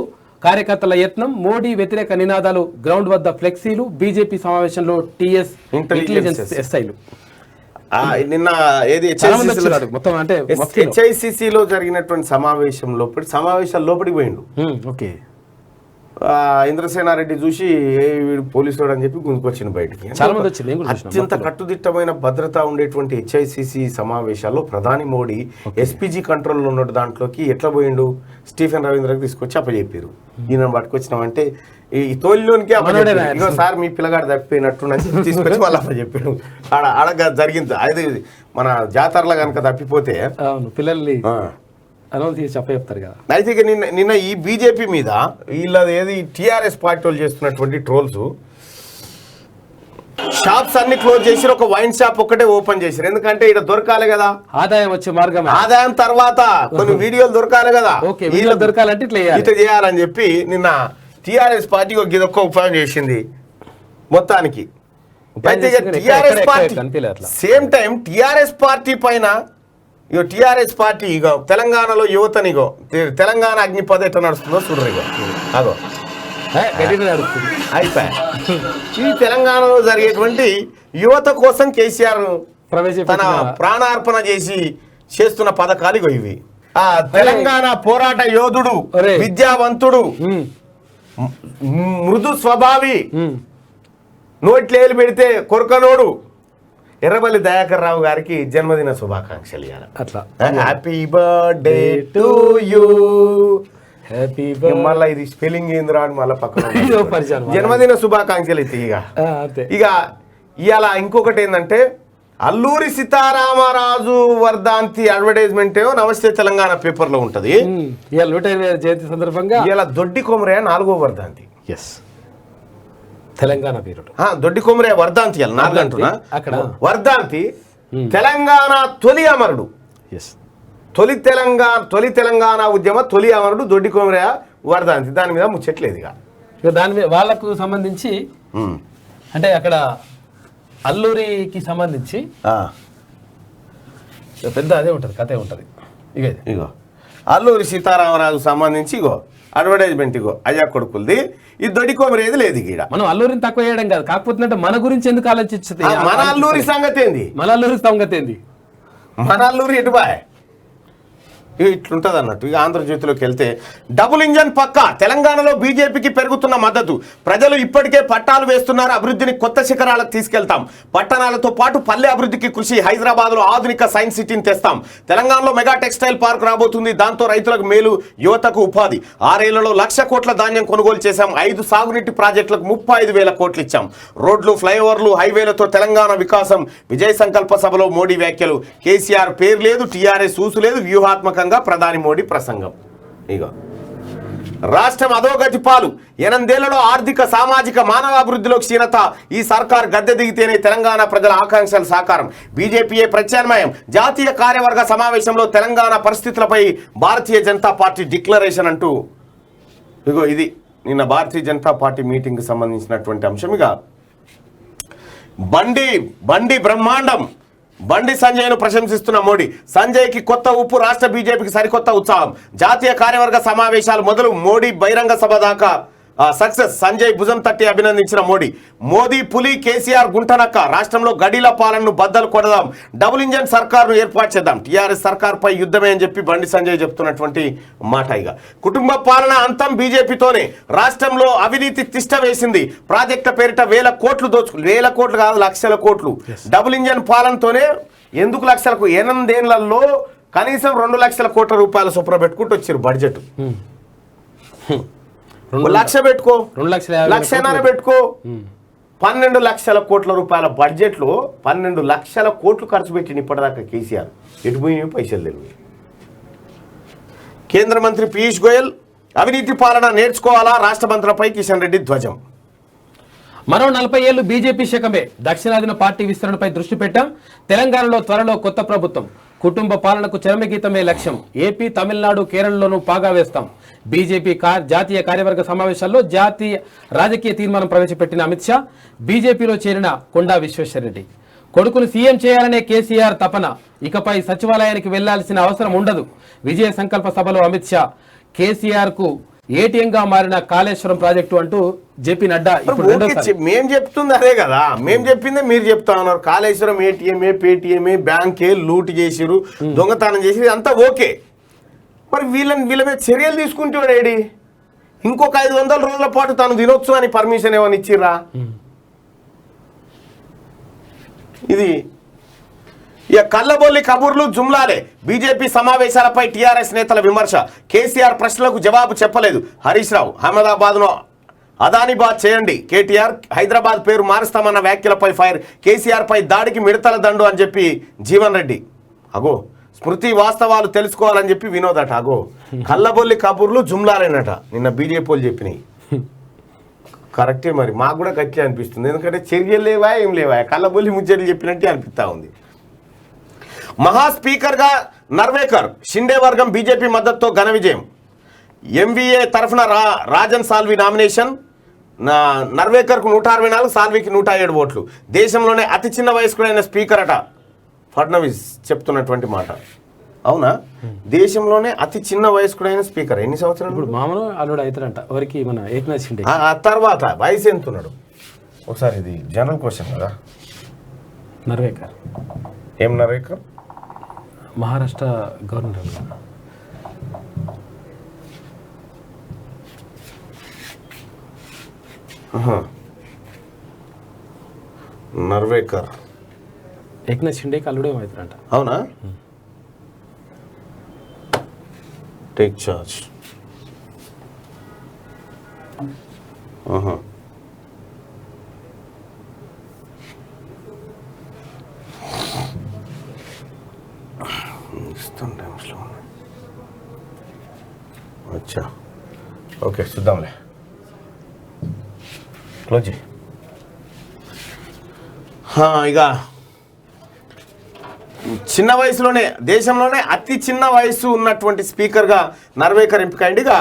S3: కార్యకర్తల యత్నం. మోడీ వ్యతిరేక నినాదాలు. గ్రౌండ్ వద్ద ఫ్లెక్సీలు. బీజేపీ సమావేశంలో టీఎస్ ఇంటెలిజెన్స్ ఎస్ఐలు.
S1: నిన్న ఏది
S3: మొత్తం అంటే
S1: హెచ్ఐసిసిలో జరిగినటువంటి సమావేశాల లోపలికి పోయిండు.
S3: ఓకే,
S1: ఇంద్రసేనారెడ్డి చూసి వీడు పోలీసుడు అని చెప్పి గుంజుకొచ్చింది బయటికి. అత్యంత కట్టుదిట్టమైన భద్రత ఉండేటువంటి హెచ్ఐసిసి సమావేశాల్లో ప్రధాని మోడీ ఎస్పీజీ కంట్రోల్లో ఉన్న దాంట్లోకి ఎట్లా పోయిండు, స్టీఫెన్ రవీంద్రకి తీసుకొచ్చి అప్పచెప్పారు. ఈయన పట్టుకొచ్చినామంటే ఈ తోలిలోనికి ఇంకో సార్ మీ పిల్లగాడు తప్పిపోయినట్టు తీసుకొచ్చి వాళ్ళు అప్పచెప్పాడు. ఆడ జరిగింది. అది మన జాతరలో కనుక తప్పిపోతే
S3: పిల్లల్ని చెప్తారు కదా.
S1: అయితే ఇక నిన్న ఈ బీజేపీ మీద వీళ్ళది ఏది టీఆర్ఎస్ పార్టీ వాళ్ళు చేస్తున్నటువంటి ట్రోల్స్, షాప్స్ అన్ని క్లోజ్ చేసి ఒక వైన్ షాప్ ఒక్కటే ఓపెన్ చేశారు. ఎందుకంటే ఇక్కడ దొరకాలి కదా,
S3: ఆదాయం వచ్చే మార్గం.
S1: ఆదాయం తర్వాత కొన్ని వీడియోలు దొరకాలి కదా,
S3: వీడియోలు దొరకాలంటే
S1: ఇట్లా చేయాలని చెప్పి నిన్న టీఆర్ఎస్ పార్టీ ఒక ఉపాయం చేసింది మొత్తానికి. అయితే TRS party same time TRS party పైన టీఆర్ఎస్ పార్టీ ఇగో తెలంగాణలో యువతని తెలంగాణ అగ్నిపథ ఎట్లా నడుస్తుందో చూడరు. అగో అయిపోయా. ఈ తెలంగాణలో జరిగేటువంటి యువత కోసం కేసీఆర్ తన ప్రాణార్పణ చేస్తున్న పథకాలు ఇగో ఇవి. ఆ తెలంగాణ పోరాట యోధుడు, విద్యావంతుడు, మృదు స్వభావి, నోట్లేలు పెడితే కొరకనోడు ఎర్రబల్లి దయాకర్ రావు గారికి జన్మదిన శుభాకాంక్షలు.
S3: అట్లా
S1: హ్యాపీ బర్త్డే టు యూ. మళ్ళీ ఇది స్పెల్లింగ్ ఏందిరా అని మళ్ళీ పక్కన జన్మదిన శుభాకాంక్షలు అయితే ఇక ఇవాళ ఇంకొకటి ఏంటంటే అల్లూరి సీతారామరాజు వర్ధంతి అడ్వర్టైజ్మెంట్ ఏమో నమస్తే తెలంగాణ పేపర్లో ఉంటుంది.
S3: ఇవాళ 120వ జయంతి సందర్భంగా
S1: ఇలా దొడ్డి కొమరయ్య 4వ వర్ధంతి.
S3: తెలంగాణ వీరుడు
S1: దొడ్డి కొమరయ్య వర్ధంతి 4 అంటున్నా. అక్కడ వర్ధంతి తెలంగాణ తొలి అమరుడు, తొలి తెలంగాణ ఉద్యమ తొలి అమరుడు దొడ్డి కొమరయ్య వర్ధంతి. దాని మీద ముచ్చట్లేదు.
S3: ఇక దాని మీద వాళ్ళకు సంబంధించి అంటే అక్కడ అల్లూరికి సంబంధించి పెద్ద అదే ఉంటుంది, కథే ఉంటుంది.
S1: ఇగో అల్లూరి సీతారామరాజు సంబంధించి అడ్వర్టైజ్మెంట్ అయ్యా కొడుకులది. ఈ దొడ్డి కొమరేది లేదు. ఇక్కడ
S3: మనం అల్లూరిని తక్కువ చేయడం కాదు, కాకపోతే మన గురించి ఎందుకు ఆలోచించదు.
S1: మన అల్లూరి సంగతి ఏంది,
S3: మన అల్లూరి సంగతి ఏంది,
S1: మన అల్లూరి ఎటు బాయ్ ఇక ఇట్లుంటుంది అన్నట్టు. ఇక ఆంధ్రజ్యోతిలోకి వెళ్తే డబుల్ ఇంజన్ పక్క తెలంగాణలో బీజేపీకి పెరుగుతున్న మద్దతు, ప్రజలు ఇప్పటికే పట్టాలు వేస్తున్నారు, అభివృద్ధిని కొత్త శిఖరాలకు తీసుకెళ్తాం, పట్టణాలతో పాటు పల్లె అభివృద్ధికి కృషి, హైదరాబాద్లో ఆధునిక సైన్స్ సిటీని తెస్తాం, తెలంగాణలో మెగా టెక్స్టైల్ పార్క్ రాబోతుంది, దాంతో రైతులకు మేలు, యువతకు ఉపాధి, 6 ఏళ్లలో 1,00,000 కోట్ల ధాన్యం కొనుగోలు చేశాం, 5 సాగునీటి ప్రాజెక్టులకు 35,000 కోట్లు ఇచ్చాం, రోడ్లు ఫ్లైఓవర్లు హైవేలతో తెలంగాణ వికాసం, విజయ సంకల్ప సభలో మోడీ వ్యాఖ్యలు, కేసీఆర్ పేరు లేదు, టీఆర్ఎస్ ఊసు లేదు, వ్యూహాత్మకంగా ప్రధాని మోడీ ప్రసంగం. ఇగో రాష్ట్రం అధోగతి పాలు, 8 ఏళ్లలో ఆర్థిక సామాజిక మానవాభివృద్ధిలో క్షీణత, ఈ సర్కార్ గద్దె దిగితేనే తెలంగాణ ప్రజల ఆకాంక్షల సాకారం, బీజేపీయే ప్రత్యామ్నాయం, జాతీయ కార్యవర్గ సమావేశంలో తెలంగాణ పరిస్థితులపై భారతీయ జనతా పార్టీ డిక్లరేషన్ అంటూ ఇగో ఇది నిన్న భారతీయ జనతా పార్టీ మీటింగ్కి సంబంధించినటువంటి అంశం. ఇక బండి బ్రహ్మాండం, బండి సంజయ్ను ప్రశంసిస్తున్న మోడీ, సంజయ్కి కొత్త ఉప్పు, రాష్ట్ర బీజేపీకి సరికొత్త ఉత్సాహం, జాతీయ కార్యవర్గ సమావేశాలు మొదలు, మోడీ బహిరంగ సభ దాకా సక్సెస్, సంజయ్ భుజం తట్టి అభినందించిన మోదీ పులి, కేసీఆర్ గుంటనక్క, రాష్ట్రంలో గడిల పాలనను బద్దలు కొడదాం, డబుల్ ఇంజన్ సర్కారును ఏర్పాటు చేద్దాం, టీఆర్ఎస్ సర్కార్పై యుద్ధమే అని చెప్పి బండి సంజయ్ చెప్తున్నటువంటి మాట. ఇక కుటుంబ పాలన అంతం బీజేపీతోనే, రాష్ట్రంలో అవినీతి తిష్ట వేసింది, ప్రాజెక్టుల పేరిట 1,000 కోట్లు 1,000 కోట్లు కాదు 1,00,000 కోట్లు, డబుల్ ఇంజన్ పాలనతోనే ఎందుకు 1,00,000 8 ఏళ్లలో కనీసం 2,00,000 కోట్ల రూపాయల చొప్పున పెట్టుకుంటూ వచ్చారు బడ్జెట్. 1,00,000 పెట్టుకో, 1,50,000 పెట్టుకో, 12 లక్షల కోట్ల రూపాయల బడ్జెట్లో 12 లక్షల కోట్లు ఖర్చు పెట్టిన ఇప్పటిదాకా కేసీఆర్. ఎటు పోయినాయి పైసలు తెలివి. కేంద్ర మంత్రి పీయూష్ గోయల్, అవినీతి పాలన నేర్చుకోవాలా, రాష్ట్ర మంత్రులపై కిషన్ రెడ్డి ధ్వజం.
S3: మరో 40 ఏళ్లు బీజేపీ శకమే, దక్షిణాదిన పార్టీ విస్తరణపై దృష్టి పెట్టాం, తెలంగాణలో త్వరలో కొత్త ప్రభుత్వం, కుటుంబ పాలనకు చరమగీతమే లక్ష్యం, ఏపీ తమిళనాడు కేరళలోనూ పాగా వేస్తాం, బీజేపీ జాతీయ కార్యవర్గ సమావేశాల్లో జాతీయ రాజకీయ తీర్మానం ప్రవేశపెట్టిన అమిత్ షా, బీజేపీలో చేరిన కొండా విశ్వేశ్వరరెడ్డి, కొడుకును సీఎం చేయాలనే కేసీఆర్ తపన, ఇకపై సచివాలయానికి వెళ్లాల్సిన అవసరం ఉండదు, విజయ సంకల్ప సభలో అమిత్ షా, కేసీఆర్ కు ఏటీఎంగా మారిన కాళేశ్వరం ప్రాజెక్టు అంటూ జేపీ నడ్డా ఇప్పుడు
S1: మేం చెప్తుంది అదే కదా, మేం చెప్పిందే మీరు చెప్తా ఉన్నారు. కాళేశ్వరం ఏటీఎంఏ, పేటీఎంఏ, బ్యాంకే లూట్ చేసిరు, దొంగతనం చేసిరు, అంతా ఓకే. మరి వీళ్ళ మీద చర్యలు తీసుకుంటాడు ఏడి? ఇంకొక 500 రోజుల పాటు తను తినొచ్చు అని పర్మిషన్ ఏమైనా ఇచ్చిర్రా? ఇది ఇక కళ్ళబొల్లి కబుర్లు జుమ్లాలే, బీజేపీ సమావేశాలపై టీఆర్ఎస్ నేతల విమర్శ, కేసీఆర్ ప్రశ్నలకు జవాబు చెప్పలేదు హరీష్ రావు, అహ్మదాబాద్ను అదానిబాద్ చేయండి, కేటీఆర్ హైదరాబాద్ పేరు మారుస్తామన్న వ్యాఖ్యలపై ఫైర్, కేసీఆర్ పై దాడికి మిడతల దండు అని చెప్పి జీవన్ రెడ్డి. అగో స్మృతి వాస్తవాలు తెలుసుకోవాలని చెప్పి వినోద్ అట. అగో కళ్ళబొల్లి కబుర్లు జుమ్లాలేనట నిన్న బీజేపీ వాళ్ళు చెప్పినాయి. కరెక్టే, మరి మాకు కూడా గట్టి అనిపిస్తుంది, ఎందుకంటే చర్యలు లేవా ఏం లేవా, కళ్ళబొల్లి ముచ్చట్లు చెప్పినట్టే అనిపిస్తూ ఉంది. మహా స్పీకర్గా నర్వేకర్, షిండే వర్గం బీజేపీ మద్దతుతో ఘన విజయం, ఎంవీఏ తరఫున రాజన్ సాల్వి నామినేషన్, నర్వేకర్కు 164, సాల్వికి 107 ఓట్లు, దేశంలోనే అతి చిన్న వయస్కుడైన స్పీకర్ అట ఫడ్నవీస్ చెప్తున్నటువంటి మాట. అవునా? దేశంలోనే అతి చిన్న వయస్కుడైన స్పీకర్ ఎన్ని సంవత్సరాలు?
S3: ఇప్పుడు మామూలు అల్లుడు అవుతారంట ఎవరికి, మన ఏకనాథ్ షిండే.
S1: ఆ తర్వాత వయసు ఎంత ఉన్నాడు ఒకసారి? ఇది జనరల్ క్వశ్చన్ కదా.
S3: నర్వేకర్
S1: ఏం నర్వేకర్?
S3: మహారాష్ట్ర గవర్నర్.
S1: నర్వేకర్
S3: ఏకనాథ్ షిండేకి అల్లుడు ఏమవుతారంట.
S1: అవునా? Take charge. అచ్చా ఓకే, చూద్దాంలే. క్లోజ్. ఇక చిన్న వయసులోనే దేశంలోనే అతి చిన్న వయసు ఉన్నటువంటి స్పీకర్గా నర్వేకర్ ఎంపికైంది. ఇక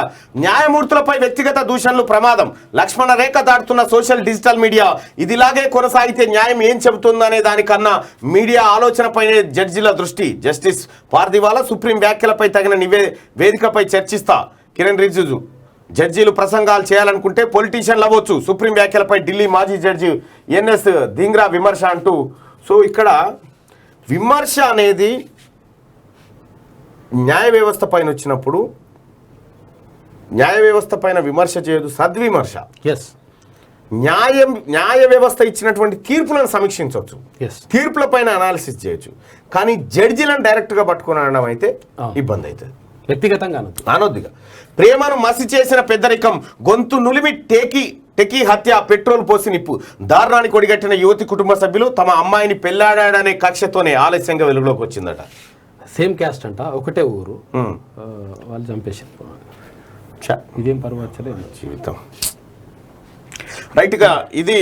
S1: న్యాయమూర్తులపై వ్యక్తిగత దూషణలు ప్రమాదం, లక్ష్మణ రేఖ దాటుతున్న సోషల్ డిజిటల్ మీడియా, ఇదిలాగే కొనసాగితే న్యాయం ఏం చెబుతుందనే దానికన్నా మీడియా ఆలోచనపైనే జడ్జిల దృష్టి, జస్టిస్ పార్దివాలా సుప్రీం వ్యాఖ్యలపై తగిన వేదికపై చర్చిస్తా, కిరణ్ రిజిజు, జడ్జీలు ప్రసంగాలు చేయాలనుకుంటే పొలిటీషియన్లు అవ్వచ్చు, సుప్రీం వ్యాఖ్యలపై ఢిల్లీ మాజీ జడ్జి ఎన్ఎస్ ధింగ్రా విమర్శ అంటూ. సో ఇక్కడ విమర్శ అనేది న్యాయ వ్యవస్థ పైన వచ్చినప్పుడు న్యాయ వ్యవస్థ పైన విమర్శ చేయదు, సద్విమర్శ.
S3: ఎస్,
S1: న్యాయ వ్యవస్థ ఇచ్చినటువంటి తీర్పులను సమీక్షించవచ్చు,
S3: ఎస్,
S1: తీర్పుల పైన అనాలిసిస్ చేయొచ్చు. కానీ జడ్జిలను డైరెక్ట్గా పట్టుకుని అనడం అయితే ఇబ్బంది అవుతుంది,
S3: వ్యక్తిగతంగా
S1: అనొద్దుగా. ప్రేమను మసి చేసిన పెద్దరికం, గొంతు నులిమి టెకీ హత్య, పెట్రోల్ పోసి నిప్పు, దారుణానికి ఒడిగట్టిన యువతి కుటుంబ సభ్యులు తమ అమ్మాయిని పెళ్లాడాడనే కక్షతోనే ఆలస్యంగా వెలుగులోకి వచ్చిందట.
S3: సేమ్ క్యాస్ట్ అంట, ఒకటే ఊరు, వాళ్ళు చంపేసారు. ఇదేం పర్వాలేదు
S1: జీవితం. రైట్గా ఇది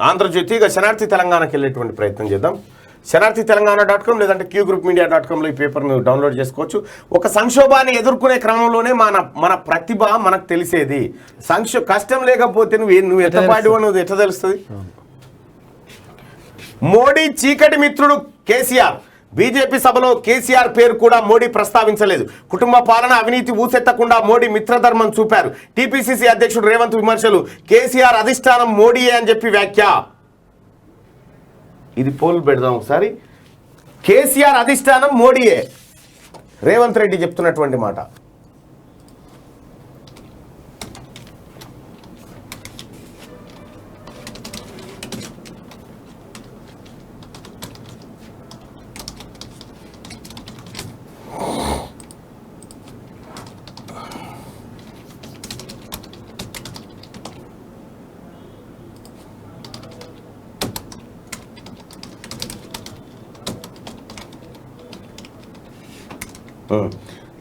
S1: ఆంధ్రజ్యోతి. ఇక శనార్థి తెలంగాణకి వెళ్ళేటువంటి ప్రయత్నం చేద్దాం. శనార్థి తెలంగాణ.com లేదంటే qgroupmedia.comలో ఈ పేపర్ను డౌన్లోడ్ చేసుకోవచ్చు. ఒక సంక్షోభాన్ని ఎదుర్కొనే క్రమంలోనే మన ప్రతిభ మనకు తెలిసేది. కష్టం లేకపోతే నువ్వు ఎట్టపాడివో నువ్వు ఎట్లా తెలుస్తుంది? మోడీ చీకటి మిత్రుడు కేసీఆర్. బీజేపీ సభలో కేసీఆర్ పేరు కూడా మోడీ ప్రస్తావించలేదు. కుటుంబ పాలన, అవినీతి ఊసెత్తకుండా మోడీ మిత్రధర్మం చూపారు. టీపీసీసీ అధ్యక్షుడు రేవంత్ విమర్శలు. కేసీఆర్ అధిష్టానం మోడీయే అని చెప్పి వ్యాఖ్య. ఇది పోల్ పెడదాం ఒకసారి. కేసీఆర్ అధిష్టానం మోడీయే, రేవంత్ రెడ్డి చెప్తున్నటువంటి మాట.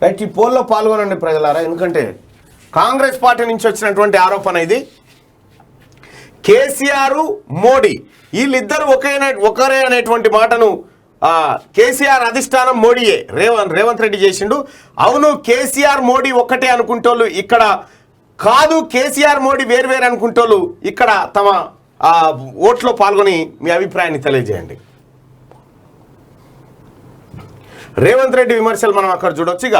S1: రైట్, ఈ పోల్లో పాల్గొనండి ప్రజలారా. ఎందుకంటే కాంగ్రెస్ పార్టీ నుంచి వచ్చినటువంటి ఆరోపణ ఇది. కేసీఆర్ మోడీ వీళ్ళిద్దరు ఒకరే అనేటువంటి మాటను కేసీఆర్ అధిష్టానం మోడీయే రేవంత్ రెడ్డి చేసిండు. అవును, కేసీఆర్ మోడీ ఒక్కటే అనుకుంటోళ్ళు ఇక్కడ కాదు, కేసీఆర్ మోడీ వేరు అనుకుంటోళ్ళు ఇక్కడ తమ ఓట్లో పాల్గొని మీ అభిప్రాయాన్ని తెలియజేయండి. రేవంత్ రెడ్డి విమర్శలు మనం అక్కడ చూడొచ్చు. ఇక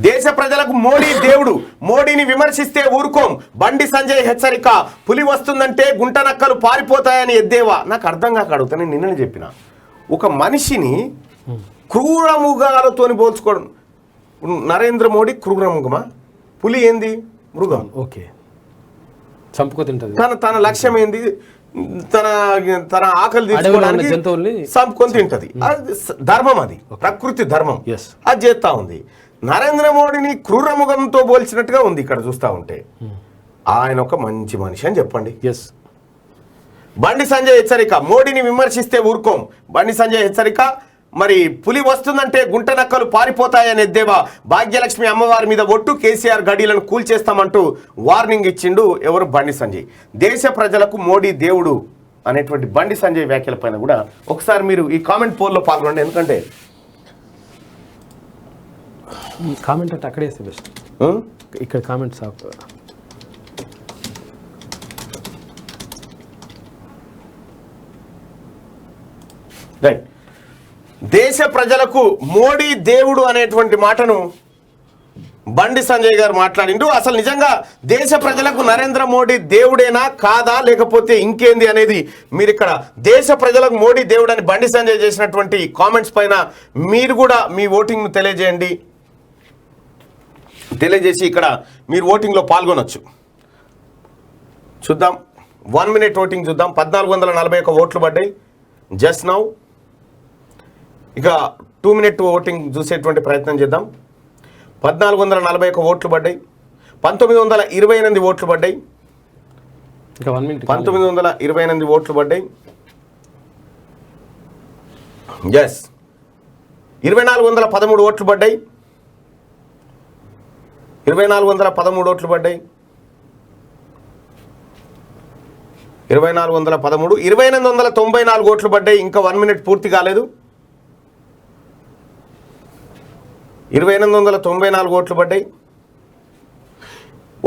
S1: దేశ ప్రజలకు మోడీ దేవుడు, మోడీని విమర్శిస్తే ఊరుకోం, బండి సంజయ్ హెచ్చరిక. పులి వస్తుందంటే గుంట నక్కలు పారిపోతాయని ఎద్దేవా. నాకు అర్థం కాక అడుగుతా, నేను నిన్ననే చెప్పిన, ఒక మనిషిని క్రూరముగాలతోని పోల్చుకోవడం. నరేంద్ర మోడీ క్రూరముగమా? పులి ఏంది? మృగం.
S3: ఓకే, చంపుకో తింటది.
S1: తన లక్ష్యం ఏంది? తన ఆకలి తీర్చుకోవడానికి చంపుకొని తింటది. ధర్మం, అది ప్రకృతి ధర్మం, అది చేస్తా ఉంది. నరేంద్ర మోడీని క్రూరముఖంతో పోల్చినట్టుగా ఉంది ఇక్కడ చూస్తా ఉంటే. ఆయన ఒక మంచి మనిషి అని చెప్పండి. బండి సంజయ్ హెచ్చరిక, మోడీని విమర్శిస్తే ఊరుకోం, బండి సంజయ్ హెచ్చరిక. మరి పులి వస్తుందంటే గుంట నక్కలు పారిపోతాయని ఎద్దేవా. భాగ్యలక్ష్మి అమ్మవారి మీద ఒట్టు, కేసీఆర్ గడీలను కూల్చేస్తామంటూ వార్నింగ్ ఇచ్చిండు ఎవరు? బండి సంజయ్. దేశ ప్రజలకు మోడీ దేవుడు అనేటువంటి బండి సంజయ్ వ్యాఖ్యల పైన కూడా ఒకసారి మీరు ఈ కామెంట్ పోల్లో పాల్గొనండి. ఎందుకంటే
S3: కామెంట్ అంటే అక్కడే బెస్ట్, ఇక్కడ కామెంట్స్
S1: రైట్. దేశ ప్రజలకు మోడీ దేవుడు అనేటువంటి మాటను బండి సంజయ్ గారు మాట్లాడిండు. అసలు నిజంగా దేశ ప్రజలకు నరేంద్ర మోడీ దేవుడేనా కాదా లేకపోతే ఇంకేంది అనేది మీరు ఇక్కడ దేశ ప్రజలకు మోడీ దేవుడు అని బండి సంజయ్ చేసినటువంటి కామెంట్స్ పైన మీరు కూడా మీ ఓటింగ్ను తెలియజేసి ఇక్కడ మీరు ఓటింగ్లో పాల్గొనొచ్చు. చూద్దాం, 1 minute ఓటింగ్ చూద్దాం. 1441 ఓట్లు పడ్డాయి జస్ట్ నౌ. ఇక 2 minute ఓటింగ్ చూసేటువంటి ప్రయత్నం చేద్దాం. 1441 ఓట్లు పడ్డాయి. 1928 ఓట్లు పడ్డాయి. 1928 ఓట్లు పడ్డాయి. ఎస్, 2413 ఓట్లు పడ్డాయి. 2413 ఓట్లు పడ్డాయి. 2413, 2894 ఓట్లు పడ్డాయి. ఇంకా 1 minute పూర్తి కాలేదు. 2894 ఓట్లు పడ్డాయి.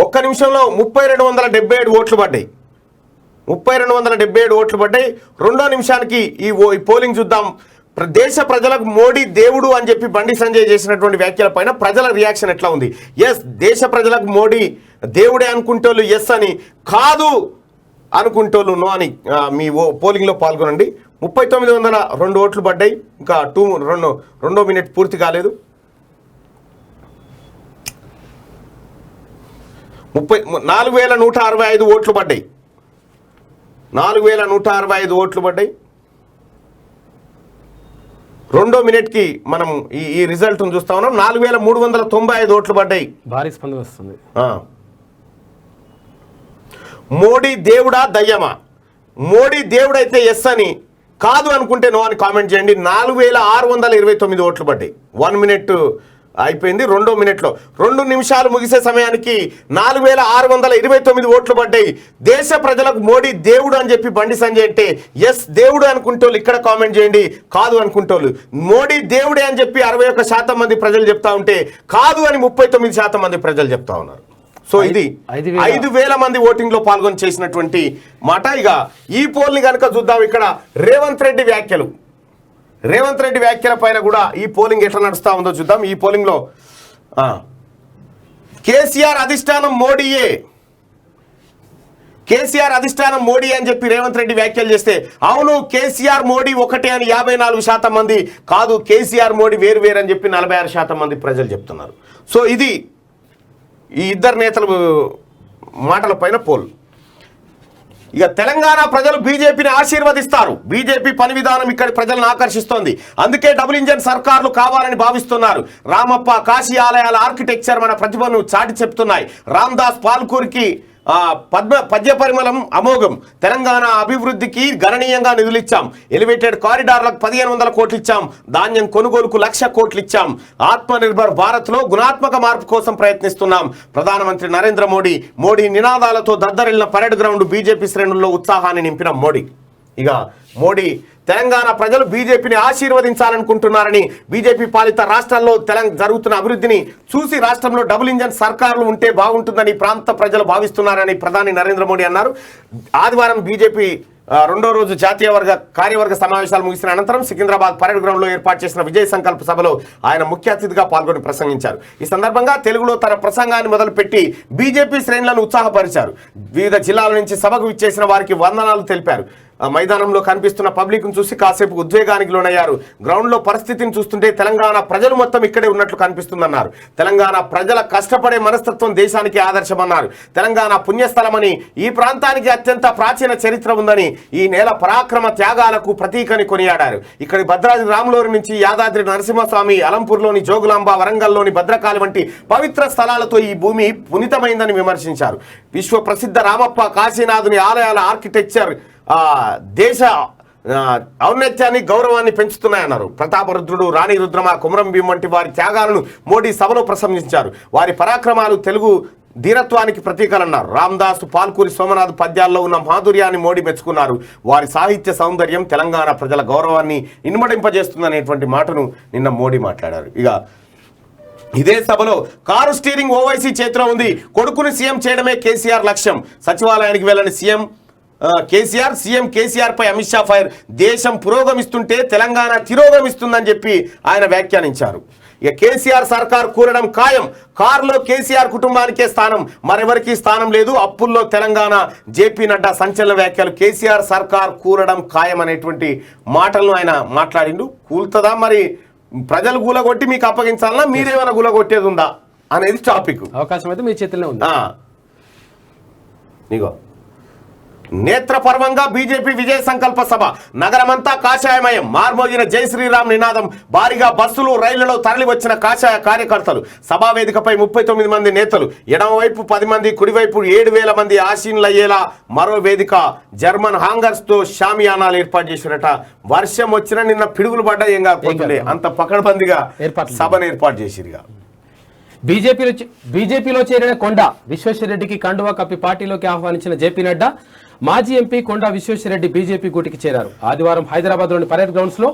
S1: ఒక్క నిమిషంలో 3277 ఓట్లు పడ్డాయి. 3277 ఓట్లు పడ్డాయి. రెండో నిమిషానికి ఈ పోలింగ్ చూద్దాం. దేశ ప్రజలకు మోడీ దేవుడు అని చెప్పి బండి సంజయ్ చేసినటువంటి వ్యాఖ్యల పైన ప్రజల రియాక్షన్ ఎట్లా ఉంది? ఎస్, దేశ ప్రజలకు మోడీ దేవుడే అనుకుంటోళ్ళు ఎస్ అని, కాదు అనుకుంటోళ్ళు నో అని మీ పోలింగ్లో పాల్గొనండి. 3902 ఓట్లు పడ్డాయి. ఇంకా రెండో మినిట్ పూర్తి కాలేదు. 4165 ఓట్లు పడ్డాయి. 4165 ఓట్లు పడ్డాయి. రెండో మినిట్కి మనం ఈ రిజల్ట్ను చూస్తా ఉన్నాం. 4395 ఓట్లు పడ్డాయి.
S3: భారీ స్పందన వస్తుంది.
S1: మోడీ దేవుడా దయ్యమా? మోడీ దేవుడైతే ఎస్ అని, కాదు అనుకుంటే నో అని కామెంట్ చేయండి. 4629 ఓట్లు పడ్డాయి. 1 మినిట్ అయిపోయింది. రెండో మినిట్లో 2 నిమిషాలు ముగిసే సమయానికి 4629 ఓట్లు పడ్డాయి. దేశ ప్రజలకు మోడీ దేవుడు అని చెప్పి బండి సంజయ్ అంటే ఎస్ దేవుడు అనుకుంటోళ్ళు ఇక్కడ కామెంట్ చేయండి, కాదు అనుకుంటోళ్ళు మోడీ దేవుడే అని చెప్పి 61% మంది ప్రజలు చెప్తా ఉంటే కాదు అని 39% మంది ప్రజలు చెప్తా ఉన్నారు. సో ఇది 5,000 మంది ఓటింగ్ లో పాల్గొని చేసినటువంటి మాట. ఇక ఈ పోల్ ని కనుక చూద్దాం. ఇక్కడ రేవంత్ రెడ్డి వ్యాఖ్యల పైన కూడా ఈ పోలింగ్ ఎట్లా నడుస్తా ఉందో చూద్దాం. ఈ పోలింగ్ లో కేసీఆర్ అధిష్టానం మోడీ అని చెప్పి రేవంత్ రెడ్డి వ్యాఖ్యలు చేస్తే అవును కేసీఆర్ మోడీ ఒకటే అని 54% మంది, కాదు కేసీఆర్ మోడీ వేరు అని చెప్పి 46% మంది ప్రజలు చెప్తున్నారు. సో ఇది ఈ ఇద్దరు నేతల మాటల పైన పోల్. ఇక తెలంగాణ ప్రజలు బీజేపీని ఆశీర్వదిస్తారు. బీజేపీ పని విధానం ఇక్కడి ప్రజలను ఆకర్షిస్తోంది. అందుకే డబుల్ ఇంజన్ సర్కార్లు కావాలని భావిస్తున్నారు. రామప్ప కాశీ ఆలయాల ఆర్కిటెక్చర్ మన ప్రతిభను చాటి చెప్తున్నాయి. రామ్దాస్ పాల్కూర్కి పద్య పరిమళం అమోఘం. తెలంగాణ అభివృద్ధికి గణనీయంగా నిధులిచ్చాం. ఎలివేటెడ్ కారిడార్లకు 1500 కోట్లు ఇచ్చాం. ధాన్యం కొనుగోలుకు 1,00,000 కోట్లు ఇచ్చాం. ఆత్మనిర్భర్ భారత్లో గుణాత్మక మార్పు కోసం ప్రయత్నిస్తున్నాం. ప్రధానమంత్రి నరేంద్ర మోడీ నినాదాలతో దద్దరిల్లిన పరేడ్ గ్రౌండ్ బీజేపీ శ్రేణుల్లో ఉత్సాహాన్ని నింపిన మోడీ. ఇక మోడీ తెలంగాణ ప్రజలు బీజేపీని ఆశీర్వదించాలనుకుంటున్నారని, బీజేపీ పాలిత రాష్ట్రాల్లో జరుగుతున్న అభివృద్ధిని చూసి రాష్ట్రంలో డబుల్ ఇంజన్ సర్కారులు ఉంటే బాగుంటుందని ప్రాంత ప్రజలు భావిస్తున్నారని ప్రధాని నరేంద్ర మోడీ అన్నారు. ఆదివారం బీజేపీ రెండో రోజు జాతీయ కార్యవర్గ సమావేశాలు ముగిసిన అనంతరం సికింద్రాబాద్ పరేడ్ గ్రౌండ్ లో ఏర్పాటు చేసిన విజయ సంకల్ప సభలో ఆయన ముఖ్య అతిథిగా పాల్గొని ప్రసంగించారు. ఈ సందర్భంగా తెలుగులో తన ప్రసంగాన్ని మొదలుపెట్టి బీజేపీ శ్రేణులను ఉత్సాహపరిచారు. వివిధ జిల్లాల నుంచి సభకు విచ్చేసిన వారికి వందనాలు తెలిపారు. మైదానంలో కనిపిస్తున్న పబ్లిక్ ను చూసి కాసేపు ఉద్వేగానికి లోనయ్యారు. గ్రౌండ్ లో పరిస్థితిని చూస్తుంటే తెలంగాణ ప్రజలు మొత్తం ఇక్కడే ఉన్నట్లు కనిపిస్తుందన్నారు. తెలంగాణ ప్రజల కష్టపడే మనస్తత్వం దేశానికి ఆదర్శమన్నారు. తెలంగాణ పుణ్యస్థలమని, ఈ ప్రాంతానికి అత్యంత ప్రాచీన చరిత్ర ఉందని, ఈ నేల పరాక్రమ త్యాగాలకు ప్రతీకని కొనియాడారు. ఇక్కడి భద్రాద్రి రాములూరు నుంచి యాదాద్రి నరసింహస్వామి, అలంపూర్లోని జోగులాంబ, వరంగల్లోని భద్రకాళి వంటి పవిత్ర స్థలాలతో ఈ భూమి పునీతమైందని విమర్శించారు. విశ్వ ప్రసిద్ధ రామప్ప కాశీనాథుని ఆలయాల ఆర్కిటెక్చర్ దేశ ఔన్నత్యాన్ని గౌరవాన్ని పెంచుతున్నాయన్నారు. ప్రతాపరుద్రుడు, రాణి రుద్రమ, కుమరం భీం వంటి వారి త్యాగాలను మోడీ సభలో ప్రశంసించారు. వారి పరాక్రమాలు తెలుగు ధీరత్వానికి ప్రతీకలన్నారు. రామ్దాస్, పాల్కూరి సోమనాథ్ పద్యాల్లో ఉన్న మాధుర్యాన్ని మోడీ మెచ్చుకున్నారు. వారి సాహిత్య సౌందర్యం తెలంగాణ ప్రజల గౌరవాన్ని ఇనుమడింపజేస్తుందనేటువంటి మాటను నిన్న మోడీ మాట్లాడారు. ఇక ఇదే సభలో కారు స్టీరింగ్ ఓవైసీ చేతిలో ఉంది. కొడుకుని సీఎం చేయడమే కేసీఆర్ లక్ష్యం. సచివాలయానికి వెళ్ళని సీఎం కేసీఆర్ పై అమిత్ షా ఫైర్. దేశం పురోగమిస్తుంటే తెలంగాణ తిరోగమిస్తుందని చెప్పి ఆయన వ్యాఖ్యానించారు. ఇక కేసీఆర్ సర్కార్ కూరడం ఖాయం. కారులో కేసీఆర్ కుటుంబానికే స్థానం, మరెవరికి స్థానం లేదు. అప్పుల్లో తెలంగాణ. జేపీ నడ్డా సంచలన వ్యాఖ్యలు. కేసీఆర్ సర్కార్ కూరడం ఖాయం అనేటువంటి మాటలను ఆయన మాట్లాడిండు. కూల్తుందా మరి? ప్రజలు గూలగొట్టి మీకు అప్పగించాలన్నా మీరేమైనా గూలగొట్టేది ఉందా అనేది టాపిక్.
S3: అవకాశం అయితే మీ చేతిలో ఉంది.
S1: నీగో నేత్రపర్వంగా బీజేపీ విజయ సంకల్ప సభ. నగరమంతా కాషాయమయం. మార్మోగిన జై శ్రీరామ్ నినాదం. భారీగా బస్సులు, రైళ్లలో తరలి వచ్చిన కాషాయ కార్యకర్తలు. సభా వేదికపై 39 మంది నేతలు. ఎడమవైపు 10 మంది, కుడివైపు 7,000 మంది ఆశీనులయ్యేలా మరో వేదిక. జర్మన్ హాంగర్స్ తో షామియానాలు ఏర్పాటు చేసినట. వర్షం వచ్చిన నిన్న పిడుగులు పడ్డా ఏం కాకపోతుండే, అంత పకడ్బందీగా సభను ఏర్పాటు చేసిరుగా.
S3: బీజేపీలో చేరిన కొండ విశ్వేశ్వరరెడ్డికి కండువా కప్పి పార్టీలోకి ఆహ్వానించిన జేపీ నడ్డా, మాజీ ఎంపీ కొండా విశ్వేశ్వరరెడ్డి బీజేపీ గూటికి చేరారు. ఆదివారం హైదరాబాద్లోని పరేడ్ గ్రౌండ్స్ లో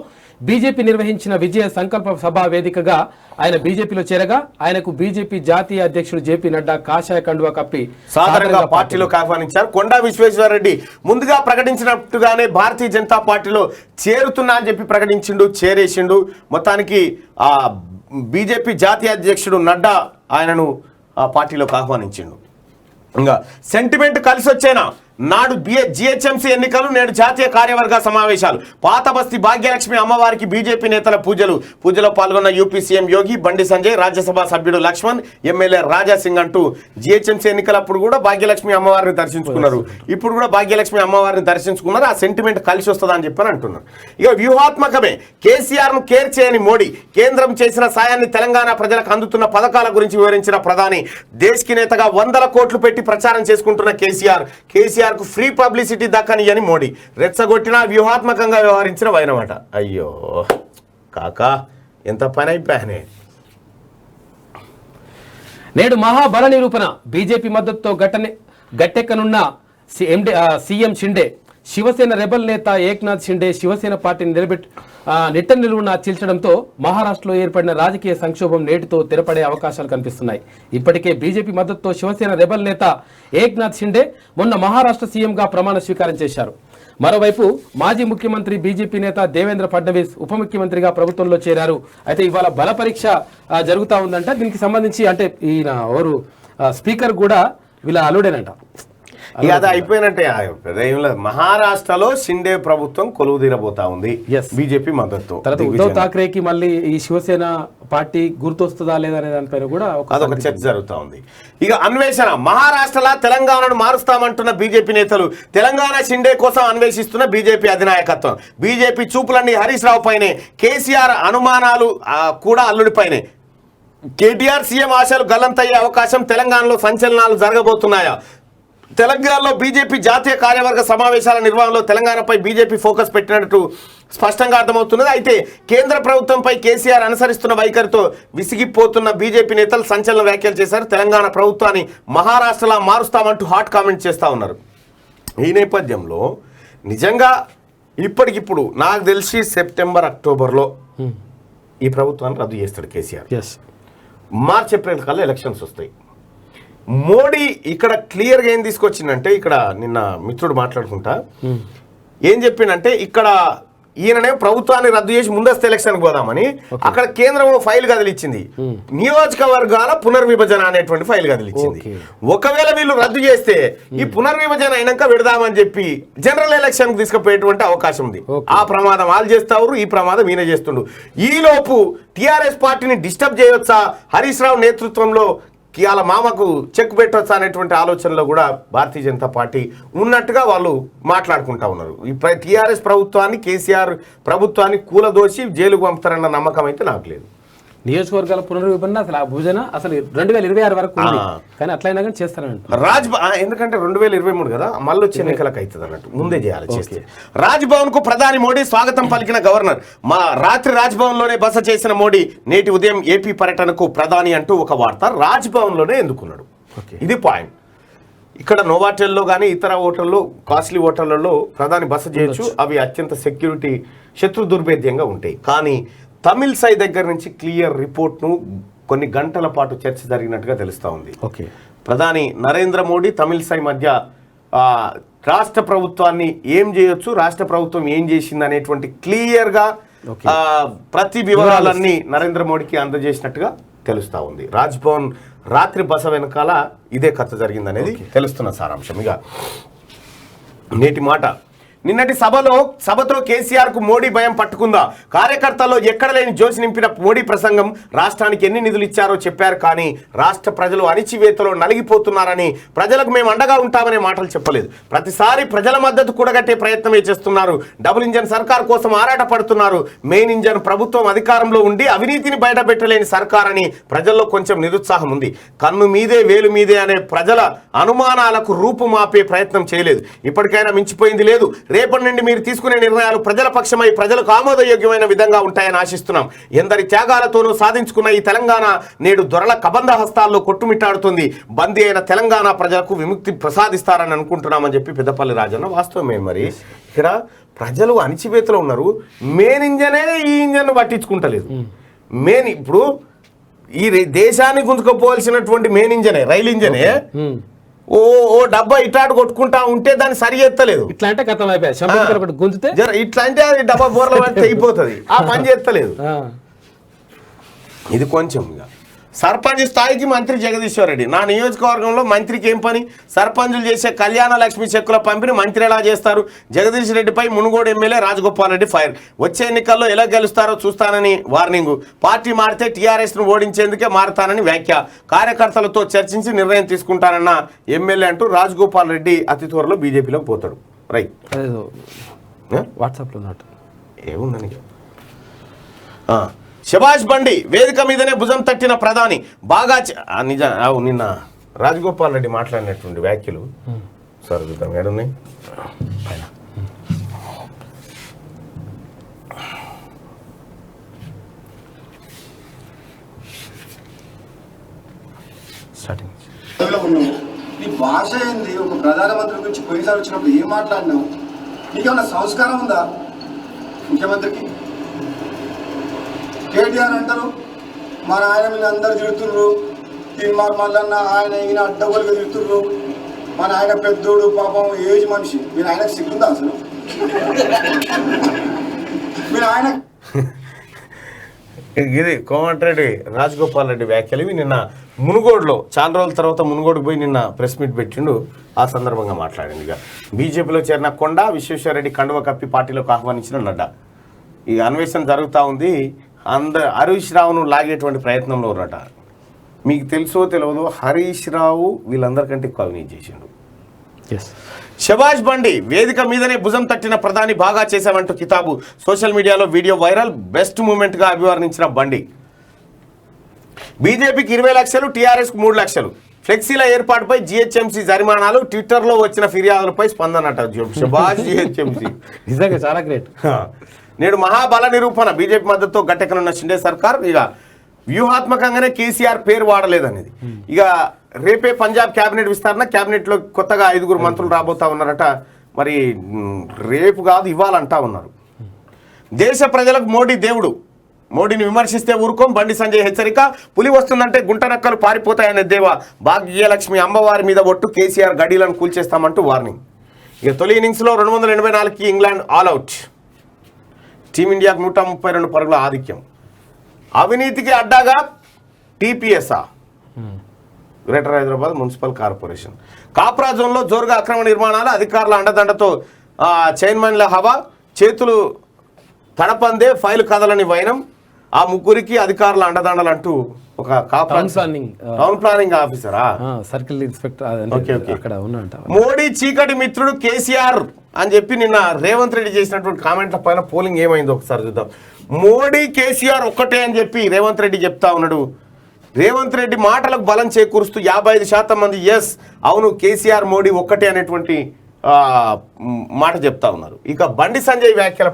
S3: బీజేపీ నిర్వహించిన విజయ సంకల్ప సభ వేదికగా ఆయన బీజేపీలో చేరగా ఆయనకు బీజేపీ జాతీయ అధ్యక్షుడు జేపీ నడ్డా కాషాయ కండువా కప్పి
S1: సాధారణంగా పార్టీలోకి ఆహ్వానించారు. కొండా విశ్వేశ్వరరెడ్డి ముందుగా ప్రకటించినట్టుగానే భారతీయ జనతా పార్టీలో చేరుతున్నా అని చెప్పి చేరేసిండు. మొత్తానికి బీజేపీ జాతీయ అధ్యక్షుడు నడ్డా ఆయనను ఆ పార్టీలోకి ఆహ్వానించిండు. ఇంకా సెంటిమెంట్ కలిసి వచ్చేనా? నాడు జిహెచ్ఎంసీ ఎన్నికలు, నేడు జాతీయ కార్యవర్గ సమావేశాలు. పాత బస్తీ భాగ్యలక్ష్మి అమ్మవారికి బీజేపీ నేతల పూజలో పాల్గొన్న యూపీ సీఎం యోగి, బండి సంజయ్, రాజ్యసభ సభ్యుడు లక్ష్మణ్, ఎమ్మెల్యే రాజాసింగ్ అంటూ జిహెచ్ఎంసీ ఎన్నికలప్పుడు కూడా భాగ్యలక్ష్మి అమ్మవారిని దర్శించుకున్నారు. ఇప్పుడు కూడా భాగ్యలక్ష్మి అమ్మవారిని దర్శించుకున్నారు. ఆ సెంటిమెంట్ కలిసి వస్తుందని చెప్పని అంటున్నారు. ఇక వ్యూహాత్మకమే కేసీఆర్ ను కేర్ చేయని మోడీ, కేంద్రం చేసిన సాయాన్ని తెలంగాణ ప్రజలకు అందుతున్న పథకాల గురించి వివరించిన ప్రధాని, దేశ్ కి నేతగా 100 కోట్లు పెట్టి ప్రచారం చేసుకుంటున్న కేసీఆర్ కు ఫ్రీ పబ్లిసిటీ దక్కనియని మోడీ, రెచ్చగొట్టినా వ్యూహాత్మకంగా వ్యవహరించిన వైనమాట. అయ్యో కాకా ఎంత పని అయిపోయానే.
S3: నేడు మహాబల నిరూపణ, బీజేపీ మద్దతుతో గట్టెక్కనున్న సీఎం షిండే. శివసేన రెబల్ నేత ఏక్నాథ్ షిండే శివసేన పార్టీని నిట్ట నిలువున చీల్చడంతో మహారాష్ట్రలో ఏర్పడిన రాజకీయ సంక్షోభం నేటితో తెరపడే అవకాశాలు కనిపిస్తున్నాయి. ఇప్పటికే బీజేపీ మద్దతుతో శివసేన రెబల్ నేత ఏక్నాథ్ షిండే మొన్న మహారాష్ట్ర సీఎంగా ప్రమాణ స్వీకారం చేశారు. మరోవైపు మాజీ ముఖ్యమంత్రి బీజేపీ నేత దేవేంద్ర ఫడ్నవీస్ ఉప ముఖ్యమంత్రిగా ప్రభుత్వంలో చేరారు. అయితే ఇవాళ బల పరీక్ష జరుగుతూ ఉందంట. దీనికి సంబంధించి అంటే ఈయన ఎవరు స్పీకర్ కూడా వీళ్ళ అల్లుడేనంట.
S1: ఇక అది అయిపోయినట్టే. మహారాష్ట్రలో షిండే ప్రభుత్వం కొలువు తీరబోతా ఉంది బీజేపీ మద్దతు.
S3: ఉద్ధవ్ ఠాక్రేకి మళ్ళీ ఈ శివసేన పార్టీ గుర్తొస్తుందా లేదా అనే దానిపైన కూడా
S1: అదొక చర్చ జరుగుతా ఉంది. ఇక అన్వేషణ, మహారాష్ట్రలో తెలంగాణను మారుస్తామంటున్న బీజేపీ నేతలు, తెలంగాణ షిండే కోసం అన్వేషిస్తున్న బీజేపీ అధినాయకత్వం. బీజేపీ చూపులన్నీ హరీష్ రావు పైనే, కేసీఆర్ అనుమానాలు కూడా అల్లుడిపైనే. కేటీఆర్ సీఎం ఆశలు గల్లంతయ్యే అవకాశం, తెలంగాణలో సంచలనాలు జరగబోతున్నాయా? తెలంగాణలో బీజేపీ జాతీయ కార్యవర్గ సమావేశాల నిర్వహణలో తెలంగాణపై బీజేపీ ఫోకస్ పెట్టినట్టు స్పష్టంగా అర్థమవుతున్నది. అయితే కేంద్ర ప్రభుత్వంపై కేసీఆర్ అనుసరిస్తున్న వైఖరితో విసిగిపోతున్న బీజేపీ నేతలు సంచలన వ్యాఖ్యలు చేశారు. తెలంగాణ ప్రభుత్వాన్ని మహారాష్ట్రలా మారుస్తామంటూ హాట్ కామెంట్ చేస్తూ ఉన్నారు. ఈ నేపథ్యంలో నిజంగా ఇప్పటికిప్పుడు నాకు తెలిసి సెప్టెంబర్ అక్టోబర్లో ఈ ప్రభుత్వాన్ని రద్దు చేస్తాడు కేసీఆర్. మార్చ్ ఏప్రిల్ కల్లా ఎలక్షన్స్ వస్తాయి. మోడీ ఇక్కడ క్లియర్గా ఏం తీసుకొచ్చిందంటే, ఇక్కడ నిన్న మిత్రుడు మాట్లాడుకుంటా ఏం చెప్పిండంటే, ఇక్కడ ఈయననే ప్రభుత్వాన్ని రద్దు చేసి ముందస్తు ఎలక్షన్ పోదామని అక్కడ కేంద్రం ఫైల్ కదిలిచ్చింది. నియోజకవర్గాల పునర్విభజన అనేటువంటి ఫైల్ కదిలిచ్చింది. ఒకవేళ వీళ్ళు రద్దు చేస్తే ఈ పునర్విభజన అయినాక పెడదామని చెప్పి జనరల్ ఎలక్షన్ తీసుకుపోయేటువంటి అవకాశం ఉంది. ఆ ప్రమాదం వాళ్ళు చేస్తారు, ఈ ప్రమాదం ఈయన చేస్తుండు. ఈలోపు టీఆర్ఎస్ పార్టీని డిస్టర్బ్ చేయవచ్చా, హరీష్ రావు నేతృత్వంలో వాళ్ళ మామకు చెక్ పెట్టొచ్చా అనేటువంటి ఆలోచనలో కూడా భారతీయ జనతా పార్టీ ఉన్నట్టుగా వాళ్ళు మాట్లాడుకుంటా ఉన్నారు. ఈ టీఆర్ఎస్ ప్రభుత్వాన్ని, కేసీఆర్ ప్రభుత్వాన్ని కూలదోసి జైలుకు పంపుతారన్న నమ్మకం అయితే నాకు లేదు.
S3: నియోజకవర్గాల పునర్విభజన అసలు ఆ భుజన అసలు 2026 వరకు ఉంది, కానీ అట్లయినా కానీ చేస్తారంట.
S1: ఎందుకంటే 2023 కదా, మళ్ళీ వచ్చే ఎన్నికలకు అవుతుంది అన్నట్టు ముందే చేయాలి. చేస్తే రాజ్భవన్ కు ప్రధాని మోడీ స్వాగతం పలికిన గవర్నర్. రాత్రి రాజ్భవన్ లోనే బస చేసిన మోడీ నేటి ఉదయం ఏపీ పర్యటనకు ప్రధాని అంటూ ఒక వార్త. రాజ్భవన్ లోనే ఎందుకున్నాడు, ఇది పాయింట్. ఇక్కడ నోవాటెల్లో కానీ ఇతర హోటల్లో, కాస్ట్లీ హోటళ్లలో ప్రధాని బస చేయొచ్చు. అవి అత్యంత సెక్యూరిటీ శత్రు దుర్భేద్యంగా ఉంటాయి. కానీ తమిళ్ సై దగ్గర నుంచి క్లియర్ రిపోర్ట్ను కొన్ని గంటల పాటు చర్చ జరిగినట్టుగా తెలుస్తూ ఉంది. ప్రధాని నరేంద్ర మోడీ తమిళ్ సై మధ్య రాష్ట్ర ప్రభుత్వాన్ని ఏం చేయొచ్చు, రాష్ట్ర ప్రభుత్వం ఏం చేసింది అనేటువంటి క్లియర్గా ప్రతి వివరాలన్నీ నరేంద్ర మోడీకి అందజేసినట్టుగా తెలుస్తూ ఉంది. రాజ్భవన్ రాత్రి బస వెనకాల ఇదే కథ జరిగిందనేది తెలుస్తున్న సారాంశం. ఇక నేటి మాట, నిన్నటి సభతో కేసీఆర్ కు మోడీ భయం పట్టుకుందా? కార్యకర్తల్లో ఎక్కడ లేని జోష్ నింపిన మోడీ ప్రసంగం. రాష్ట్రానికి ఎన్ని నిధులు ఇచ్చారో చెప్పారు, కానీ రాష్ట్ర ప్రజలు అణిచివేతలో నలిగిపోతున్నారని, ప్రజలకు మేము అండగా ఉంటామనే మాటలు చెప్పలేదు. ప్రతిసారి ప్రజల మద్దతు కూడగట్టే ప్రయత్నమే చేస్తున్నారు. డబుల్ ఇంజన్ సర్కార్ కోసం ఆరాట పడుతున్నారు. మెయిన్ ఇంజన్ ప్రభుత్వం అధికారంలో ఉండి అవినీతిని బయటపెట్టలేని సర్కార్ అని ప్రజల్లో కొంచెం నిరుత్సాహం ఉంది. కన్ను మీదే వేలు మీదే అనే ప్రజల అనుమానాలకు రూపుమాపే ప్రయత్నం చేయలేదు. ఇప్పటికైనా మించిపోయింది లేదు. రేపటి నుండి మీరు తీసుకునే నిర్ణయాలు ప్రజల పక్షమై ప్రజలకు ఆమోదయోగ్యమైన విధంగా ఉంటాయని ఆశిస్తున్నాం. ఎందరి త్యాగాలతోనూ సాధించుకున్న ఈ తెలంగాణ నేడు దొరల కబంధ హస్తాల్లో కొట్టుమిట్టాడుతుంది. బందీ అయిన తెలంగాణ ప్రజలకు విముక్తి ప్రసాదిస్తారని అనుకుంటున్నామని చెప్పి పెద్దపల్లి రాజన్న. వాస్తవమే. మరి ఇక్కడ ప్రజలు అణిచివేతలో ఉన్నారు. మెయిన్ ఇంజనే ఈ ఇంజన్ పట్టించుకుంటలేదు. మెయిన్ ఇప్పుడు ఈ దేశాన్ని గుంజుకపోవాల్సినటువంటి మెయిన్ ఇంజనే, రైలు ఇంజనే ఓ డబ్బా ఇట్లాంటి కొట్టుకుంటా ఉంటే దాన్ని సరి ఎత్తలేదు.
S3: ఇట్లా అంటే కథం అయిపోయాయి. గుంజితే
S1: ఇట్లా అంటే అది డబ్బా బోర్ల పడితే అయిపోతుంది. ఆ పని చేస్తలేదు. ఇది కొంచెం సర్పంచ్ స్థాయికి మంత్రి జగదీశ్వర్ రెడ్డి. నా నియోజకవర్గంలో మంత్రికి ఏం పని? సర్పంచులు చేసే కళ్యాణ లక్ష్మి చెక్కుల పంపిణీ మంత్రి ఎలా చేస్తారు? జగదీష్ రెడ్డిపై మునుగోడు ఎమ్మెల్యే రాజగోపాల్ రెడ్డి ఫైర్. వచ్చే ఎన్నికల్లో ఎలా గెలుస్తారో చూస్తానని వార్నింగ్. పార్టీ మారితే టీఆర్ఎస్ను ఓడించేందుకే మారుతానని వ్యాఖ్య. కార్యకర్తలతో చర్చించి నిర్ణయం తీసుకుంటానన్న ఎమ్మెల్యే అంటూ రాజగోపాల్ రెడ్డి అతి త్వరలో బీజేపీలోకి పోతాడు. రైట్,
S3: వాట్సాప్లో
S1: ఏముందని. శభాష్ బండి వేదిక మీదనే భుజం తట్టిన ప్రధాని బాగా నిన్న రాజగోపాల్ రెడ్డి మాట్లాడినటువంటి వ్యాఖ్యలు సార్ చూద్దాం ఏడున్నాయి.
S4: నీ భాష ఏంది? ఒక ప్రధానమంత్రి గురించి పోయినసారి వచ్చినప్పుడు ఏం మాట్లాడినావు? నీకేమన్నా సంస్కారం ఉందా? ముఖ్యమంత్రికి కేటీఆర్ అంటారు మన ఆయన మీద అందరు తిడుతుర్రు, తీన్మార్ మల్లన్న ఆయన ఈయన అడ్డగోలుగా తిడుతుర్రు, మన ఆయన పెద్దోడు పాపం ఏజ్ మనిషి. మీరు ఆయనకు సిగ్గుందా అసలు? మీరు ఆయన
S1: ఇది కోమటిరెడ్డి రాజగోపాల్ రెడ్డి వ్యాఖ్యలు ఇవి. నిన్న మునుగోడులో చాలా రోజుల తర్వాత మునుగోడుకు పోయి నిన్న ప్రెస్ మీట్ పెట్టిండు. ఆ సందర్భంగా మాట్లాడింది. ఇక బీజేపీలో చేరిన కొండ విశ్వేశ్వరరెడ్డి కండువ కప్పి పార్టీలోకి ఆహ్వానించిన నడ్డా. ఈ అన్వేషణ జరుగుతూ ఉంది. హరీష్ రావును లాగేటువంటి ప్రయత్నంలో ఉన్నట. మీకు తెలుసో తెలియదు, హరీష్ రావు వీళ్ళందరికంటే ఎక్కువ అవినీతి చేసిండు. శభాష్ బండి వేదిక మీదనే భుజం తట్టిన ప్రధాని బాగా చేశామంటూ కితాబు. సోషల్ మీడియాలో వీడియో వైరల్. బెస్ట్ మూమెంట్గా అభివర్ణించిన బండి. బీజేపీకి 20 లక్షలు, టీఆర్ఎస్కు 3 లక్షలు. ఫ్లెక్సీల ఏర్పాటుపై జీహెచ్ఎంసీ జరిమానాలు. ట్విట్టర్లో వచ్చిన ఫిర్యాదులపై స్పందన అట. శభాష్ జీహెచ్ఎంసీ
S3: నిజంగా చాలా గ్రేట్.
S1: నేడు మహాబల నిరూపణ. బీజేపీ మద్దతుతో గట్టెక్కనున్న షిండే సర్కార్. ఇక వ్యూహాత్మకంగానే కేసీఆర్ పేరు వాడలేదనేది. ఇక రేపే పంజాబ్ క్యాబినెట్ విస్తరణ. క్యాబినెట్లో కొత్తగా 5 మంత్రులు రాబోతా ఉన్నారట. మరి రేపు కాదు ఇవ్వాలంటా ఉన్నారు. దేశ ప్రజలకు మోడీ దేవుడు. మోడీని విమర్శిస్తే ఊరుకోం. బండి సంజయ్ హెచ్చరిక. పులి వస్తుందంటే గుంటనక్కలు పారిపోతాయనే దేవా. భాగ్యలక్ష్మి అమ్మవారి మీద ఒట్టు. కేసీఆర్ గడీలను కూల్చేస్తామంటూ వార్నింగ్. ఇక తొలి ఇన్నింగ్స్లో 284కి ఇంగ్లాండ్ ఆల్అవుట్. టీమిండియాకు 132 పరుగుల ఆధిక్యం. అవినీతికి అడ్డాగా టీపీఎస్ఆ greater Hyderabad municipal corporation. Kapra జోన్లో జోరుగా అక్రమ నిర్మాణాలు. అధికారుల అండదండతో చైర్మన్ల హవా. చేతులు తడపందే ఫైలు కదలని వైనం. ఆ ముగ్గురికి అధికారుల అండదండలు అంటూ ఒక టౌన్ ప్లానింగ్ ఆఫీసరా
S3: సర్కిల్ ఇన్స్పెక్టర్ అక్కడ ఉన్నంట.
S1: మోడీ చీకటి మిత్రుడు కేసీఆర్ అని చెప్పి నిన్న రేవంత్ రెడ్డి చేసినటువంటి కామెంట్ల పైన పోలింగ్ ఏమైందో ఒకసారి చూద్దాం. మోడీ కేసీఆర్ ఒక్కటే అని చెప్పి రేవంత్ రెడ్డి చెప్తా ఉన్నాడు. రేవంత్ రెడ్డి మాటలకు బలం చేకూరుస్తూ 55% మంది ఎస్ అవును కేసీఆర్ మోడీ ఒక్కటే అనేటువంటి మాట చెప్తా ఉన్నారు. ఇక బండి సంజయ్ వ్యాఖ్యల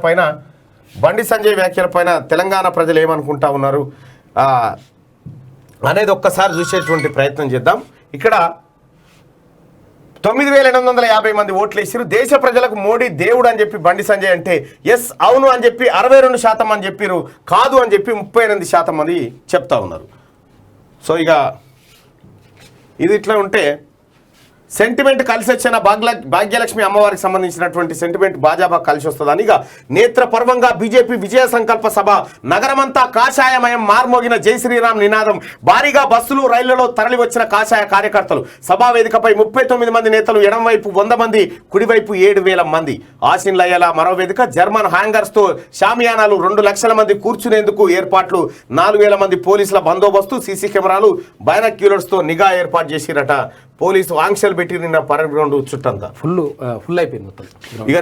S1: పైన తెలంగాణ ప్రజలు ఏమనుకుంటా ఉన్నారు అనేది ఒక్కసారి చూసేటువంటి ప్రయత్నం చేద్దాం. ఇక్కడ 9,850 మంది ఓట్లు వేసారు. దేశ ప్రజలకు మోడీ దేవుడు అని చెప్పి బండి సంజయ్ అంటే ఎస్ అవును అని చెప్పి 62% మంది చెప్పారు. కాదు అని చెప్పి 38% మంది చెప్తా ఉన్నారు. సో ఇక ఇది ఇట్లా ఉంటే సెంటిమెంట్ కలిసి వచ్చిన భాగ్యలక్ష్మి అమ్మవారికి సంబంధించినటువంటి సెంటిమెంట్ భాజపా కలిసి వస్తుందని ఇక నేత్ర పర్వంగా బీజేపీ విజయ సంకల్ప సభ. నగరమంతా కాషాయమయం. మార్మోగిన జై శ్రీరామ్ నినాదం. భారీగా బస్సులు రైళ్లలో తరలి వచ్చిన కాషాయ కార్యకర్తలు. సభా వేదికపై 39 మంది నేతలు. ఎడంవైపు 100 మంది, కుడివైపు 7,000 మంది. ఆశీన్లయ్యేలా మరో వేదిక. జర్మన్ హ్యాంగర్స్తో షామియానాలు. 2 లక్షల మంది కూర్చునేందుకు ఏర్పాట్లు. 4,000 మంది పోలీసుల బందోబస్తు. సీసీ కెమెరాలు, బైనాక్యులర్స్తో నిఘా ఏర్పాటు చేసిరట. పోలీసు ఆంక్షలు పెట్టి నిన్న పరేడ్ గ్రౌండ్ చుట్టంతా
S3: ఫుల్ అయిపోయింది మొత్తం.
S1: ఇక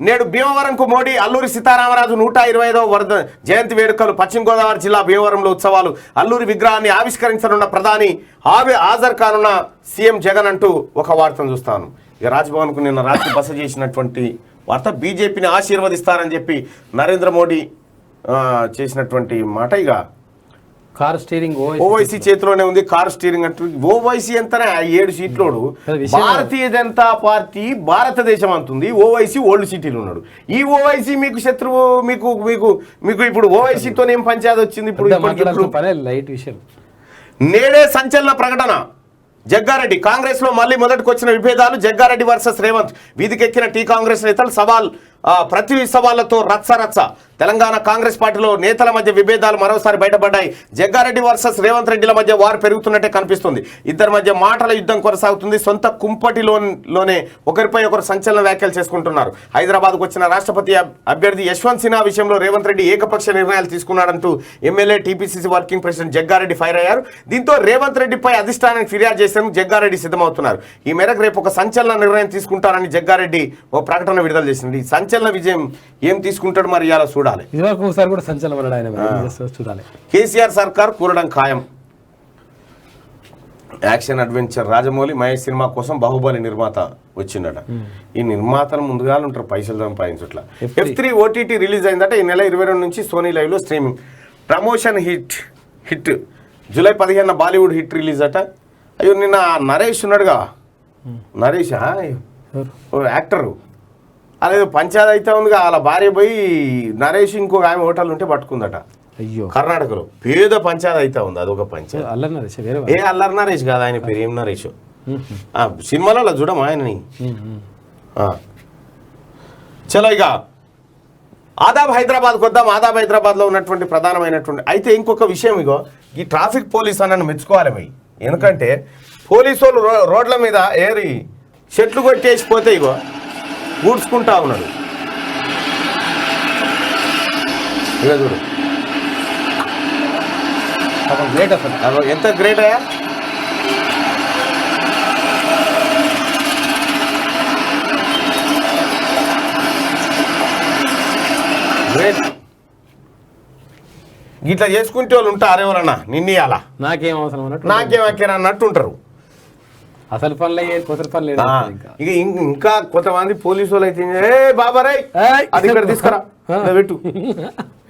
S1: నేడు భీమవరంకు మోడీ. అల్లూరి సీతారామరాజు 120వ జయంతి వేడుకలు. పశ్చిమ గోదావరి జిల్లా భీమవరంలో ఉత్సవాలు. అల్లూరి విగ్రహాన్ని ఆవిష్కరించనున్న ప్రధాని. హాజరు కానున్న సీఎం జగన్ అంటూ ఒక వార్తను చూస్తాను. ఇక రాజ్భవన్కు నిన్న రాత్రి బస చేసినటువంటి వార్త. బీజేపీని ఆశీర్వదిస్తారని చెప్పి నరేంద్ర మోడీ చేసినటువంటి మాట. ఇక
S3: కార్ స్టీరింగ్
S1: ఓవైసీ చేతిలోనే ఉంది. కార్ స్టీరింగ్ అంటూ ఓవైసీ ఎంతనే 7 సీట్లోడు. భారతీయ జనతా పార్టీ భారతదేశం అంటుంది. ఓవైసీ ఓల్డ్ సిటీలో ఉన్నాడు. ఈ ఓవైసీ మీకు శత్రువు. మీకు మీకు మీకు ఇప్పుడు ఓవైసీతో ఏం పంచాయతీ వచ్చింది? ఇప్పుడు
S3: లైట్ విషయం.
S1: నేడే సంచలన ప్రకటన. జగ్గారెడ్డి కాంగ్రెస్ లో మళ్ళీ మొదటికి వచ్చిన విభేదాలు. జగ్గారెడ్డి వర్సెస్ రేవంత్. వీధికెక్కిన టీ కాంగ్రెస్ నేతలు. సవాల్ ప్రతి సవాళ్లతో రచ్చ తెలంగాణ కాంగ్రెస్ పార్టీలో నేతల మధ్య విభేదాలు మరోసారి బయటపడ్డాయి. జగ్గారెడ్డి వర్సెస్ రేవంత్ రెడ్డిల మధ్య వారు పెరుగుతున్నట్టే కనిపిస్తుంది. ఇద్దరి మధ్య మాటల యుద్ధం కొనసాగుతుంది. సొంత కుంపటిలోనే ఒకరిపై ఒకరు సంచలన వ్యాఖ్యలు చేసుకుంటున్నారు. హైదరాబాద్కు వచ్చిన రాష్ట్రపతి అభ్యర్థి యశ్వంత్ సిన్హా విషయంలో రేవంత్ రెడ్డి ఏకపక్ష నిర్ణయాలు తీసుకున్నాడంటూ MLA TPCC working president Jaggareddy fire అయ్యారు. దీంతో రేవంత్ రెడ్డిపై అధిష్టానానికి ఫిర్యాదు చేసేందుకు జగ్గారెడ్డి సిద్ధమవుతున్నారు. ఈ మేరకు రేపు ఒక సంచలన నిర్ణయం తీసుకుంటారని జగ్గారెడ్డి ఓ ప్రకటన విడుదల చేసింది. ఈ సంచలన విజయం ఏం తీసుకుంటాడు మరి ఇలా చూడాలి.
S3: ఇదివరకు ఒకసారి కూడా సంచలనం ఆయన చూడాలి.
S1: కేసీఆర్ సర్కార్ కూరడం ఖాయం. Action adventure Rajamouli Mahesh cinema కోసం బాహుబలి నిర్మాత వచ్చిందట. ఈ నిర్మాతలు ముందుగా ఉంటారు పైసలు సంపాదించట్ల. F3 OTT రిలీజ్ అయిందట. ఈ నెల 22 నుంచి సోనీ లైవ్ లో streaming. Promotion hit July 15 Bollywood hit release అట. అయ్యో నిన్న నరేష్ ఉన్నాడుగా, నరేష్ యాక్టరు, అదేదో పంచాయతీ అయితే ఉందిగా, వాళ్ళ భార్య పోయి నరేష్ ఇంకొక ఆమె హోటల్ ఉంటే పట్టుకుందట.
S3: అయ్యో
S1: కర్ణాటకలో పేద పంచాయతీ అయితే ఉంది. అదొక పంచాయతీ.
S3: అల్లరి నరేష్ వేరే
S1: ఏ అల్లరి నరేష్ కాదు, ఆయన పేరు ఏం నరేష్. సినిమాలో చూడమా ఆయనని. చలో ఇక ఆదాబ్ హైదరాబాద్కి వద్దాం. ఆదాబ్ హైదరాబాద్లో ఉన్నటువంటి ప్రధానమైనటువంటి అయితే ఇంకొక విషయం, ఇగో ఈ ట్రాఫిక్ పోలీస్ అన్నను మెచ్చుకోవాలి పోయి. ఎందుకంటే పోలీసు వాళ్ళు రోడ్ల మీద ఏరి చెట్లు కొట్టేసిపోతే ఇగో ఊడ్చుకుంటా ఉన్నాడు. ఇక చూడు
S3: గ్రేట్ అసలు,
S1: ఎంత గ్రేట్ అయ్యా. గ్రేట్. ఇట్లా చేసుకుంటే వాళ్ళు ఉంటారు ఎవరన్నా నిన్నయాలా
S3: నాకేం అవసరం అన్నట్టు
S1: నాకేమక్కేనా అన్నట్టు ఉంటారు.
S3: అసలు పనులు కొత్త పనులు
S1: ఇక ఇంకా కొంతమంది పోలీసు వాళ్ళు అయితే బాబారాయ్ అది ఇక్కడ తీసుకురా పెట్టు,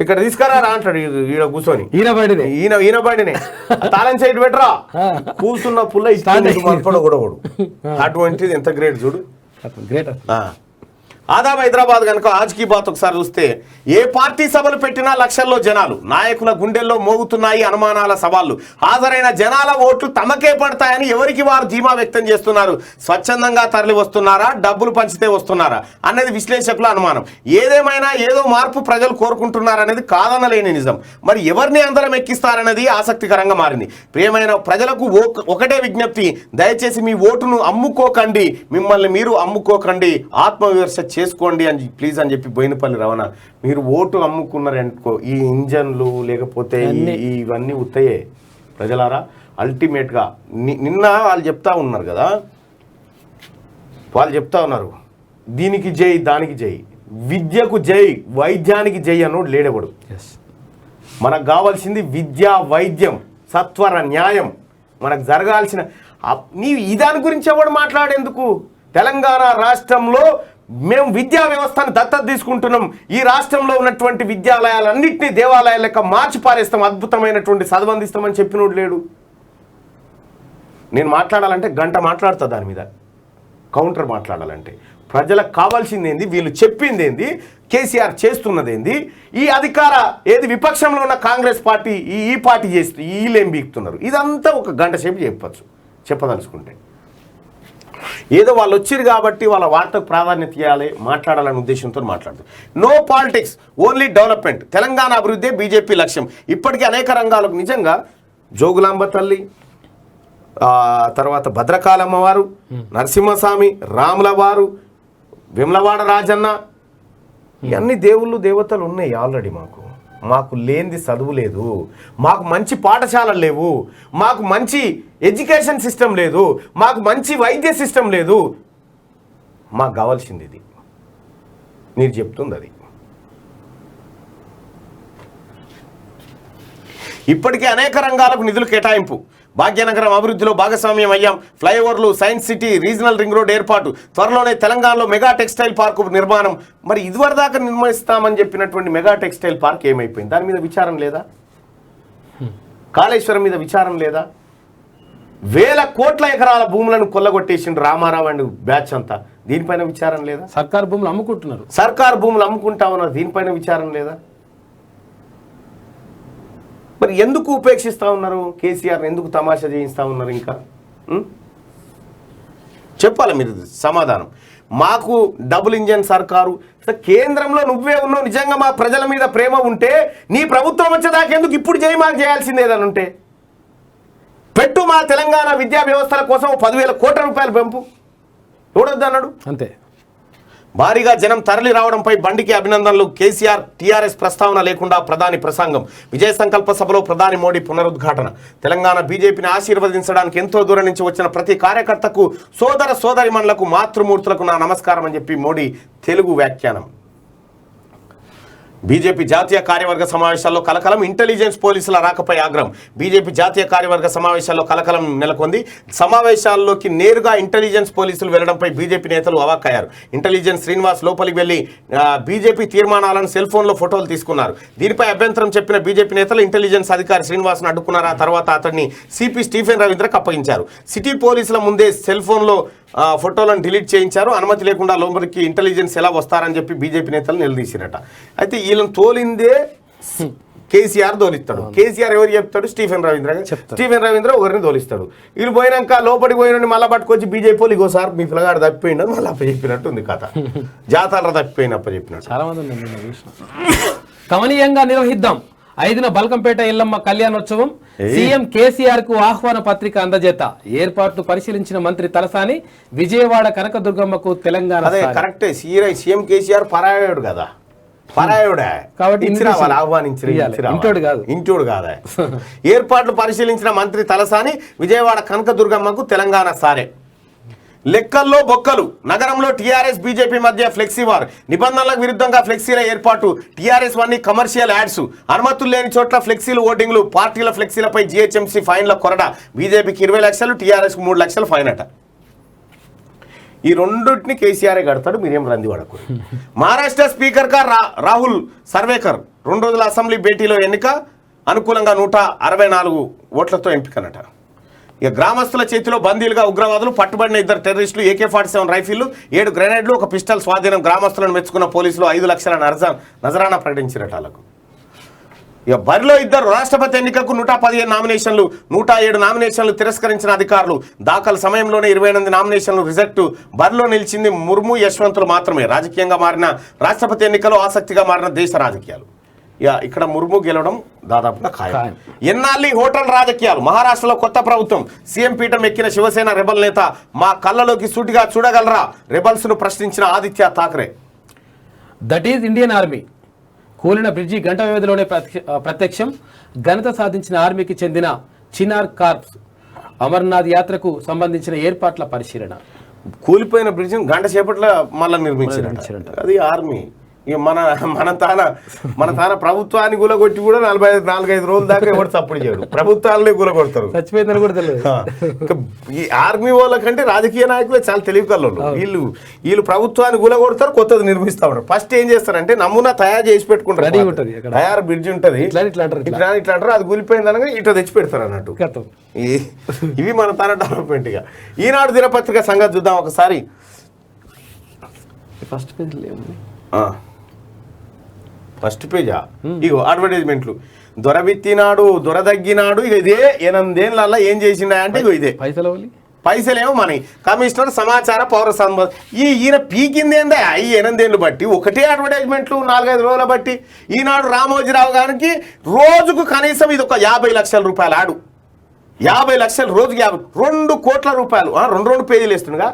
S1: ఇక్కడ తీసుకురా రా అంటాడు. ఈడ కూర్చొని ఈయన బండినే తాళం సైడ్ పెట్టరా కూర్చున్న పుల్ల ఇస్తాడు కూడా. అటువంటిది ఎంత గ్రేట్ చూడు.
S3: గ్రేట్.
S1: ఆదాబ్ హైదరాబాద్ కనుక ఆజ్కి బాత్ ఒకసారి చూస్తే ఏ పార్టీ సభలు పెట్టినా లక్షల్లో జనాలు, నాయకుల గుండెల్లో మోగుతున్నాయి అనుమానాల సవాళ్లు. హాజరైన జనాల ఓట్లు తమకే పడతాయని ఎవరికి వారు ధీమా వ్యక్తం చేస్తున్నారు. స్వచ్ఛందంగా తరలి వస్తున్నారా, డబ్బులు పంచితే వస్తున్నారా అనేది విశ్లేషకుల అనుమానం. ఏదేమైనా ఏదో మార్పు ప్రజలు కోరుకుంటున్నారనేది కాదనలేని నిజం. మరి ఎవరిని అందరం ఎక్కిస్తారనేది ఆసక్తికరంగా మారింది. ప్రియమైన ప్రజలకు ఒకటే విజ్ఞప్తి, దయచేసి మీ ఓటును అమ్ముకోకండి, మిమ్మల్ని మీరు అమ్ముకోకండి, ఆత్మవిమర్శ చేసుకోండి అని ప్లీజ్ అని చెప్పి బోయినపల్లి రమణ. మీరు ఓటు అమ్ముకున్నారనుకో ఈ ఇంజన్లు లేకపోతే ఇవన్నీ ఉత్తయే ప్రజలారా. అల్టిమేట్గా నిన్న వాళ్ళు చెప్తా ఉన్నారు కదా, వాళ్ళు చెప్తా ఉన్నారు దీనికి జై దానికి జై, విద్యకు జై వైద్యానికి జై అన్నోడు లేడెవడు. మనకు కావాల్సింది విద్య వైద్యం సత్వర న్యాయం. మనకు జరగాల్సిన ఈ దాని గురించి ఎవడు మాట్లాడేందుకు. తెలంగాణ రాష్ట్రంలో మేము విద్యా వ్యవస్థను దత్తత తీసుకుంటున్నాం. ఈ రాష్ట్రంలో ఉన్నటువంటి విద్యాలయాలన్నింటినీ దేవాలయాల లెక్క మార్చి పారేస్తాం, అద్భుతమైనటువంటి చదవందిస్తామని చెప్పినోడు లేడు. నేను మాట్లాడాలంటే గంట మాట్లాడుతా దాని మీద, కౌంటర్ మాట్లాడాలంటే. ప్రజలకు కావాల్సింది ఏంది, వీళ్ళు చెప్పింది ఏంది, కేసీఆర్ చేస్తున్నది ఏంది, ఈ అధికార ఏది విపక్షంలో ఉన్న కాంగ్రెస్ పార్టీ ఈ పార్టీ చేస్తూ వీళ్ళేం బీక్తున్నారు, ఇదంతా ఒక గంట సేపు చెప్పదలుచుకుంటే. ఏదో వాళ్ళు వచ్చిరు కాబట్టి వాళ్ళ వార్తకు ప్రాధాన్యత ఇవ్వాలి, మాట్లాడాలనే ఉద్దేశంతో మాట్లాడుతుంది. No politics, only development. Telangana అభివృద్ధి బీజేపీ లక్ష్యం. ఇప్పటికీ అనేక రంగాలకు నిజంగా జోగులాంబ తల్లి, తర్వాత భద్రకాళమ్మ వారు, నరసింహస్వామి, రాముల వారు, వెమ్లవాడ రాజన్న, ఇవన్నీ దేవుళ్ళు దేవతలు ఉన్నాయి ఆల్రెడీ. మాకు లేనిది చదువు లేదు, మాకు మంచి పాఠశాలలు లేవు, మాకు మంచి ఎడ్యుకేషన్ సిస్టమ్ లేదు, మాకు మంచి వైద్య సిస్టమ్ లేదు. మాకు కావాల్సింది ఇది. మీరు చెప్తుంది అది. ఇప్పటికే అనేక రంగాలకు నిధులు కేటాయింపు. భాగ్యనగరం అభివృద్ధిలో భాగస్వామ్యం అయ్యాం. ఫ్లైఓవర్లు, science city, regional ring road ఏర్పాటు, త్వరలోనే తెలంగాణలో మెగా టెక్స్టైల్ పార్కు నిర్మాణం. మరి ఇదివరదాకా నిర్మిస్తామని చెప్పినటువంటి మెగా టెక్స్టైల్ పార్క్ ఏమైపోయింది? దాని మీద విచారం లేదా? కాళేశ్వరం మీద విచారం లేదా? వేల కోట్ల ఎకరాల భూములను కొల్లగొట్టేసిండు రామారావు అండ్ బ్యాచ్ అంతా, దీనిపైన విచారం లేదా?
S3: సర్కారు భూములు అమ్ముకుంటున్నారు,
S1: సర్కారు భూములు అమ్ముకుంటా ఉన్నారు, దీనిపైన విచారం లేదా? మరి ఎందుకు ఉపేక్షిస్తూ ఉన్నారు? కేసీఆర్ ఎందుకు తమాషా చేయిస్తూ ఉన్నారు? ఇంకా చెప్పాలి మీరు సమాధానం. మాకు డబుల్ ఇంజన్ సర్కారు. కేంద్రంలో నువ్వే ఉన్నావు, నిజంగా మా ప్రజల మీద ప్రేమ ఉంటే నీ ప్రభుత్వం వచ్చేదాకెందుకు ఇప్పుడు చేయి, మాకు చేయాల్సింది ఏదని ఉంటే పెట్టు. మా తెలంగాణ విద్యా వ్యవస్థల కోసం 10,000 కోట్ల రూపాయలు పెంపు, చూడొద్దన్నాడు
S3: అంతే.
S1: భారీగా జనం తరలి రావడంపై బండికి అభినందనలు. కేసీఆర్ టీఆర్ఎస్ ప్రస్తావన లేకుండా ప్రధాని ప్రసంగం. విజయ సంకల్ప సభలో ప్రధాని మోడీ పునరుద్ఘాటన. తెలంగాణ బీజేపీని ఆశీర్వదించడానికి ఎంతో దూరం నుంచి వచ్చిన ప్రతి కార్యకర్తకు, సోదర సోదరిమణులకు, మాతృమూర్తులకు నా నమస్కారం అని చెప్పి మోడీ తెలుగు వ్యాఖ్యానం. బీజేపీ జాతీయ కార్యవర్గ సమావేశాల్లో కలకలం. ఇంటెలిజెన్స్ పోలీసుల రాకపై ఆగ్రహం. బీజేపీ జాతీయ కార్యవర్గ సమావేశాల్లో కలకలం నెలకొంది. సమావేశాల్లోకి నేరుగా ఇంటెలిజెన్స్ పోలీసులు వెళ్లడంపై బీజేపీ నేతలు అవాక్కయ్యారు. ఇంటెలిజెన్స్ శ్రీనివాస్ లోపలికి వెళ్లి బీజేపీ తీర్మానాలను సెల్ ఫోన్లో ఫోటోలు తీసుకున్నారు. దీనిపై అభ్యంతరం చెప్పిన బీజేపీ నేతలు ఇంటెలిజెన్స్ అధికారి శ్రీనివాస్ను అడ్డుకున్నారు. ఆ తర్వాత అతన్ని సిపి స్టీఫెన్ రవీంద్రకు అప్పగించారు. సిటీ పోలీసుల ముందే సెల్ ఫోన్లో ఫోటోలను డిలీట్ చేయించారు. అనుమతి లేకుండా లోపలికి ఇంటెలిజెన్స్ ఎలా వస్తారని చెప్పి బీజేపీ నేతలు నిలదీసిరట. అయితే వీళ్ళని తోలిందే కేసీఆర్ తోలిస్తాడు. కేసీఆర్ ఎవరు చెప్తాడు? స్టీఫెన్ రవీంద్ర. స్టీఫెన్ రవీంద్ర ఒకరిని తోలిస్తాడు. వీళ్ళు పోయినాక లోపలికి పోయిన మళ్ళీ పట్టుకొచ్చి బీజేపీ వాళ్ళు ఇగోసారి మీ పిల్లగాడు తప్పిపోయిందని మళ్ళీ అప్పచెప్పినట్టు ఉంది కథ. జాతర తప్పిపోయిన అప్పచెప్పినట్టు.
S3: చాలా మంది కమనీయంగా నిర్వహిద్దాం. 5న బల్కంపేట ఎల్లమ్మ కళ్యాణోత్సవం. సీఎం కేసీఆర్ కు ఆహ్వాన పత్రిక అందజేత. ఏర్పాట్లు పరిశీలించిన మంత్రి తలసాని. విజయవాడ కనకదుర్గమ్మకు తెలంగాణ.
S1: అదే కరెక్టే. సీఎం కేసీఆర్ పరాయుడు కదా, పరాయుడే కాబట్టి ఇంటోడు కాదా. ఏర్పాట్లు పరిశీలించిన మంత్రి తలసాని. విజయవాడ కనకదుర్గమ్మకు తెలంగాణ సారే. లెక్కల్లో బొక్కలు. నగరంలో టీఆర్ఎస్ బీజేపీ మధ్య ఫ్లెక్సీ వార్. నిబంధనలకు విరుద్ధంగా ఫ్లెక్సీల ఏర్పాటు. టీఆర్ఎస్ వన్నీ కమర్షియల్ యాడ్స్. అనుమతులు లేని చోట్ల ఫ్లెక్సీలు, ఓటింగ్లు. పార్టీల ఫ్లెక్సీలపై జీహెచ్ఎంసీ ఫైన్ల కొరడ. బీజేపీకి 20 లక్షలు, టీఆర్ఎస్కు 3 లక్షలు ఫైన్ అట. ఈ రెండింటిని కేసీఆర్ కడతాడు, మీరేం రంది పడకు. మహారాష్ట్ర స్పీకర్ గా రాహుల్ సర్వేకర్ 2 రోజుల అసెంబ్లీ భేటీలో ఎన్నిక. అనుకూలంగా 164 ఓట్లతో ఎంపికనట. ఇక గ్రామస్తుల చేతిలో బందీలుగా ఉగ్రవాదులు. పట్టుబడిన 2 టెర్రరిస్టులు. AK-47 రైఫిళ్లు, 7 గ్రెనేడ్లు, 1 పిస్టల్ స్వాధీనం. గ్రామస్తులను మెచ్చుకున్న పోలీసులు 5 లక్షల నజరానా ప్రకటించినట్టు వాళ్ళకు. ఇక బరిలో 2 రాష్ట్రపతి ఎన్నికకు 115 నామినేషన్లు. 107 నామినేషన్లు తిరస్కరించిన అధికారులు. దాఖలు సమయంలోనే 28 నామినేషన్లు రిజెక్టు. బరిలో నిలిచింది ముర్ము, యశ్వంతులు మాత్రమే. రాజకీయంగా మారిన రాష్ట్రపతి ఎన్నికలు ఆసక్తిగా మారిన దేశ రాజకీయాలు. ఇక్కడ ముర్ము గెలవడం దాదాపుగా ఖాయం. ఎన్నాళ్ళీ హోటల్ రాజకీయాలు. మహారాష్ట్రలో కొత్త ప్రభుత్వం. సీఎం పీఠం ఎక్కిన శివసేన రెబల్ నేత. మా కళ్ళలోకి సూటిగా చూడగలరా? రెబల్స్ ను ప్రశ్నించిన Aditya Thackeray.
S3: That is Indian army. కూలిన బ్రిడ్జి గంట వ్యవధిలోనే ప్రత్యక్షం. ఘనత సాధించిన ఆర్మీకి చెందిన చినార్ కార్ప్స్. అమర్నాథ్ యాత్రకు సంబంధించిన ఏర్పాట్ల పరిశీలన.
S1: కూలిపోయిన బ్రిడ్జిని గంట సేపట్లో మళ్ళీ నిర్మించారంట. అది ఆర్మీ. ఇక మన తాన ప్రభుత్వాన్ని గులగొట్టి కూడా 45 రోజుల దాకా ఎవరు సపోర్ట్ చేయడు. ప్రభుత్వాలనే గులగొడతారు.
S3: చచ్చిపోయిందని కూడా తెలియదు.
S1: ఈ ఆర్మీ వాళ్ళకంటే రాజకీయ నాయకులే చాలా తెలివి కల్లోళ్ళు. వీళ్ళు ప్రభుత్వాన్ని గులగొడతారు, కొత్తది నిర్మిస్తా ఉంటారు. ఫస్ట్ ఏం చేస్తారంటే నమూనా తయారు చేసి పెట్టుకుంటారు. తయారు బ్రిడ్జ్ ఉంటుంది, ఇట్లా అంటారు. అది కూలిపోయింది అనగా ఇట్లా తెచ్చి పెడతారు అన్నట్టు. ఇవి మన తన డెవలప్మెంట్. ఇక ఈనాడు దినపత్రిక సంగతి చూద్దాం ఒకసారి. ఫస్ట్ పేజా ఇగో అడ్వర్టైజ్మెంట్లు. దొరబెత్తినాడు, దొరదగ్గినాడు. ఇక ఇదే 8 ఏళ్ళ ఏం చేసిండా అంటే ఇగో ఇదే పైసలేమో మన కమిషనర్ సమాచార పౌర సంబంధ. ఈయన పీకిందేందా ఈ 8 ఏళ్ళు బట్టి ఒకటే అడ్వర్టైజ్మెంట్లు 4-5 రోజుల బట్టి. ఈనాడు రామోజీరావు గారికి రోజుకు కనీసం ఇది ఒక 50 లక్షల రూపాయలు ఆడు. 50 లక్షలు రోజుకి 2 కోట్ల రూపాయలు. 2 పేజీలు వేస్తుండగా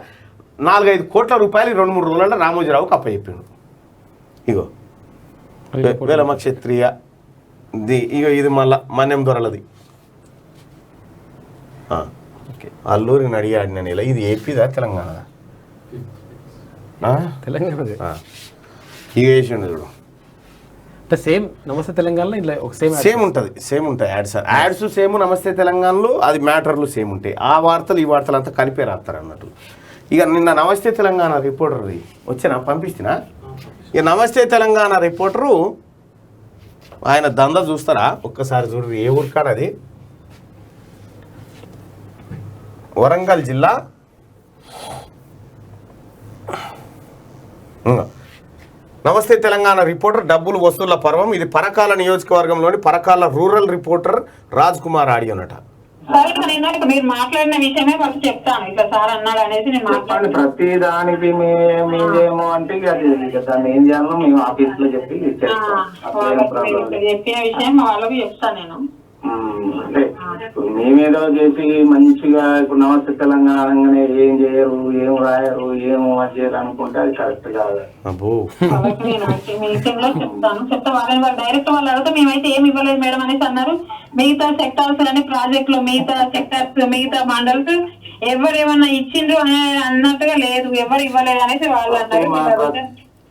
S1: 4-5 కోట్ల రూపాయలు 2-3 రోజులలో రామోజీరావుకి అప్పచెప్పిండు. ఇగో వేలమ క్షత్రియ ఇగో ఇది మళ్ళా మన్యం దొరలది. అల్లూరి నడియాడిన నెల. ఇది ఏపీదా తెలంగాణ? ఇక వేసిండు చూడు.
S3: సేమ్ నమస్తే తెలంగాణలో ఇలా
S1: సేమ్ ఉంటుంది యాడ్స్ సేమ్. నమస్తే తెలంగాణలో అది మ్యాటర్లు సేమ్ ఉంటాయి. ఆ వార్తలు ఈ వార్తలు అంతా కలిపే రాస్తారు అన్నట్టు. ఇక నిన్న నమస్తే తెలంగాణ రిపోర్టర్ది వచ్చినా పంపిస్తున్నా. ఇక నమస్తే తెలంగాణ రిపోర్టరు ఆయన దందా చూస్తారా ఒక్కసారి చూడు. ఏ ఊరు కాడ అది? వరంగల్ జిల్లా నమస్తే తెలంగాణ రిపోర్టర్ డబ్బులు వసూళ్ల పర్వం. ఇది పరకాల నియోజకవర్గంలోని పరకాల రూరల్ రిపోర్టర్ రాజ్ కుమార్ ఆడియోనట.
S5: సరే నేను మీరు మాట్లాడిన విషయమే ఫస్ట్ చెప్తాను, ఇట్లా సార్ అన్నాడు అనేసి నేను
S6: చెప్పండి.
S5: మాట్లాడి
S6: ప్రతి దానికి మీదేమో అంటే ఇక దాన్ని ఏం చేయాలో మేము ఆఫీస్ లో చెప్పి చేస్తాం. అట్లా ప్రాబ్లం లేదు.
S5: చెప్పిన విషయం వాళ్ళకి చెప్తాను నేను.
S6: అంటే మేమేదో చేసి మంచిగా ఇప్పుడు నమస్తే తెలంగాణ అనగానే ఏం చేయరు, ఏం రాయరు, ఏం చేయరు అనుకుంటే అది కరెక్ట్ కాదు.
S1: అబ్బో
S5: వాళ్ళకి నేను మీటింగ్ లో చెప్తా వాళ్ళని డైరెక్ట్ వాళ్ళు అడిగితే మేమైతే ఏమి ఇవ్వలేదు మేడం అనేసి అన్నారు. మిగతా సెక్టార్స్ కానీ ప్రాజెక్ట్ లో మిగతా సెక్టార్స్ మిగతా మండల్స్ ఎవరు ఏమన్నా ఇచ్చిండ్రు అని అన్నట్టుగా లేదు, ఎవరు ఇవ్వలేదు అనేసి వాళ్ళు అన్నారు.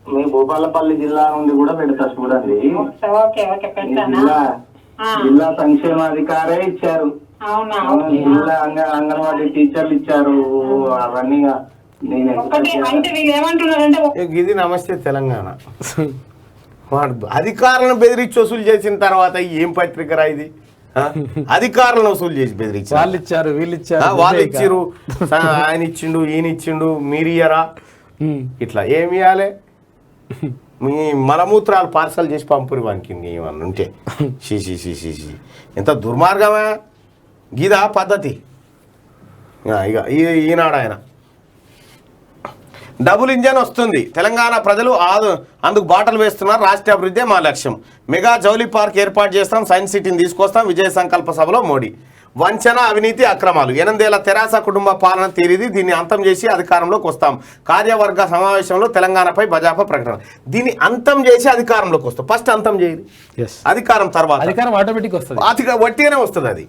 S6: మీ భూపాలపల్లి జిల్లా నుండి కూడా పెడతా చూడండి.
S5: ఓకే ఓకే పెడతాను.
S6: జిల్లా సంక్షేమాధికారే ఇచ్చారు,
S5: అవునా
S6: జిల్లా అంగన్వాడీ టీచర్లు ఇచ్చారు. అవన్నీ
S5: ఒక్కటి అంటే వీళ్ళు ఏమంటున్నారంటే
S1: ఇది నమస్తే తెలంగాణ వాడు అధికారులను బెదిరించి వసూలు చేసిన తర్వాత ఏం పత్రిక రా ఇది? అధికారులను వసూలు చేసి బెదిరించి
S3: వాళ్ళు ఇచ్చారు వీళ్ళు ఇచ్చారు
S1: వాళ్ళు ఇచ్చిరు, ఆయన ఇచ్చిండు ఈయన ఇచ్చిండు మీరు ఇయ్యరా, ఇట్లా ఏమి ఇవ్వాలి? మీ మలమూత్రాలు పార్సల్ చేసి పంపురి వానికి ఏమన్నా ఉంటే షీ ఎంత దుర్మార్గమా గీదా పద్ధతి. ఇక ఈనాడు ఆయన డబుల్ ఇంజన్ వస్తుంది, తెలంగాణ ప్రజలు అందుకు బాటలు వేస్తున్నారు, రాష్ట్ర అభివృద్ధి మా లక్ష్యం, మెగా జౌలి పార్క్ ఏర్పాటు చేస్తాం, సైన్స్ సిటీని తీసుకొస్తాం, విజయ సంకల్ప సభలో మోడీ. వంచన అవినీతి అక్రమాలు 8 ఏళ్ల తెరాస కుటుంబ పాలన తీరిది, దీన్ని అంతం చేసి అధికారంలోకి వస్తాం. కార్యవర్గ సమావేశంలో తెలంగాణపై భాజపా ప్రకటన. దీన్ని అంతం చేసి అధికారంలోకి వస్తాం. ఫస్ట్ అంతం చేయాలి, అధికారం తర్వాత
S3: అధికారం ఆటోమేటిక్ వస్తుంది,
S1: వట్టిగానే వస్తుంది అది.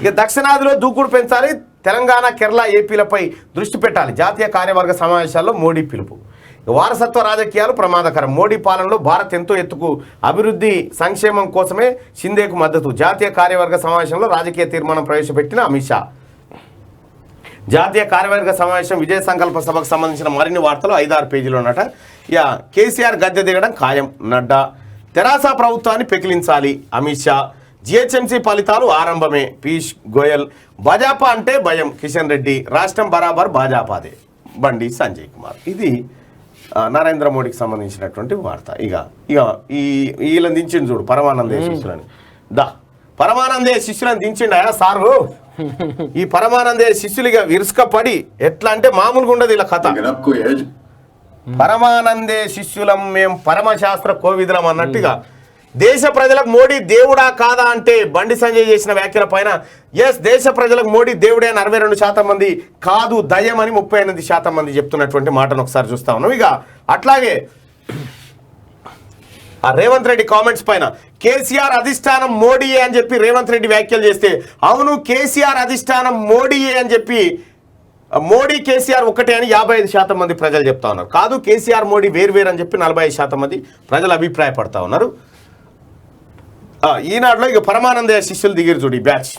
S1: ఇక దక్షిణాదిలో దూకుడు పెంచాలి, తెలంగాణ కేరళ ఏపీలపై దృష్టి పెట్టాలి, జాతీయ కార్యవర్గ సమావేశాల్లో మోడీ పిలుపు. వారసత్వ రాజకీయాలు ప్రమాదకరం, మోడీ పాలనలో భారత్ ఎంతో ఎత్తుకు అభివృద్ధి సంక్షేమం కోసమే షిందేకు మద్దతు, జాతీయ కార్యవర్గ సమావేశంలో రాజకీయ తీర్మానం ప్రవేశపెట్టిన అమిత్ షా. జాతీయ కార్యవర్గ సమావేశం విజయ సంకల్ప సభకు సంబంధించిన మరిన్ని వార్తలు 5-6 పేజీలు ఉన్నట. ఇక కేసీఆర్ గద్దె దిగడం ఖాయం, నడ్డా. తెరాస ప్రభుత్వాన్ని పెకిలించాలి అమిత్ షా. జిహెచ్ఎంసీ ఫలితాలు ఆరంభమే, పీయూష్ గోయల్. భాజపా అంటే భయం, కిషన్ రెడ్డి. రాష్ట్రం బరాబర్ భాజపాదే, బండి సంజయ్ కుమార్. ఇది నరేంద్ర మోడీకి సంబంధించినటువంటి వార్త. ఇక వీళ్ళని దించిండు చూడు, పరమానందే శిష్యులని. పరమానందే శిష్యులను దించిండు ఆయన సారు. ఈ పరమానందే శిష్యులుగా విరుసుకపడి ఎట్లా అంటే మామూలుగా ఉండదు ఇలా కథ. పరమానందే శిష్యులం మేం పరమశాస్త్ర కోవిదులం అన్నట్టుగా దేశ ప్రజలకు మోడీ దేవుడా కాదా అంటే బండి సంజయ్ చేసిన వ్యాఖ్యల పైన ఎస్ దేశ ప్రజలకు మోడీ దేవుడే అని 62% మంది, కాదు దయ్యమని 38% మంది చెప్తున్నటువంటి మాటను ఒకసారి చూస్తా ఉన్నాం. ఇక అట్లాగే ఆ రేవంత్ రెడ్డి కామెంట్స్ పైన కేసీఆర్ అధిష్టానం మోడీయే అని చెప్పి రేవంత్ రెడ్డి వ్యాఖ్యలు చేస్తే, అవును కేసీఆర్ అధిష్టానం మోడీయే అని చెప్పి మోడీ కేసీఆర్ ఒకటే అని 55% మంది ప్రజలు చెప్తా ఉన్నారు. కాదు కేసీఆర్ మోడీ వేరు అని చెప్పి 45% మంది ప్రజలు అభిప్రాయపడతా ఉన్నారు. ఈనాడులో ఇక పరమానంద శిష్యులు దిగిరు చూడు ఈ బ్యాచ్.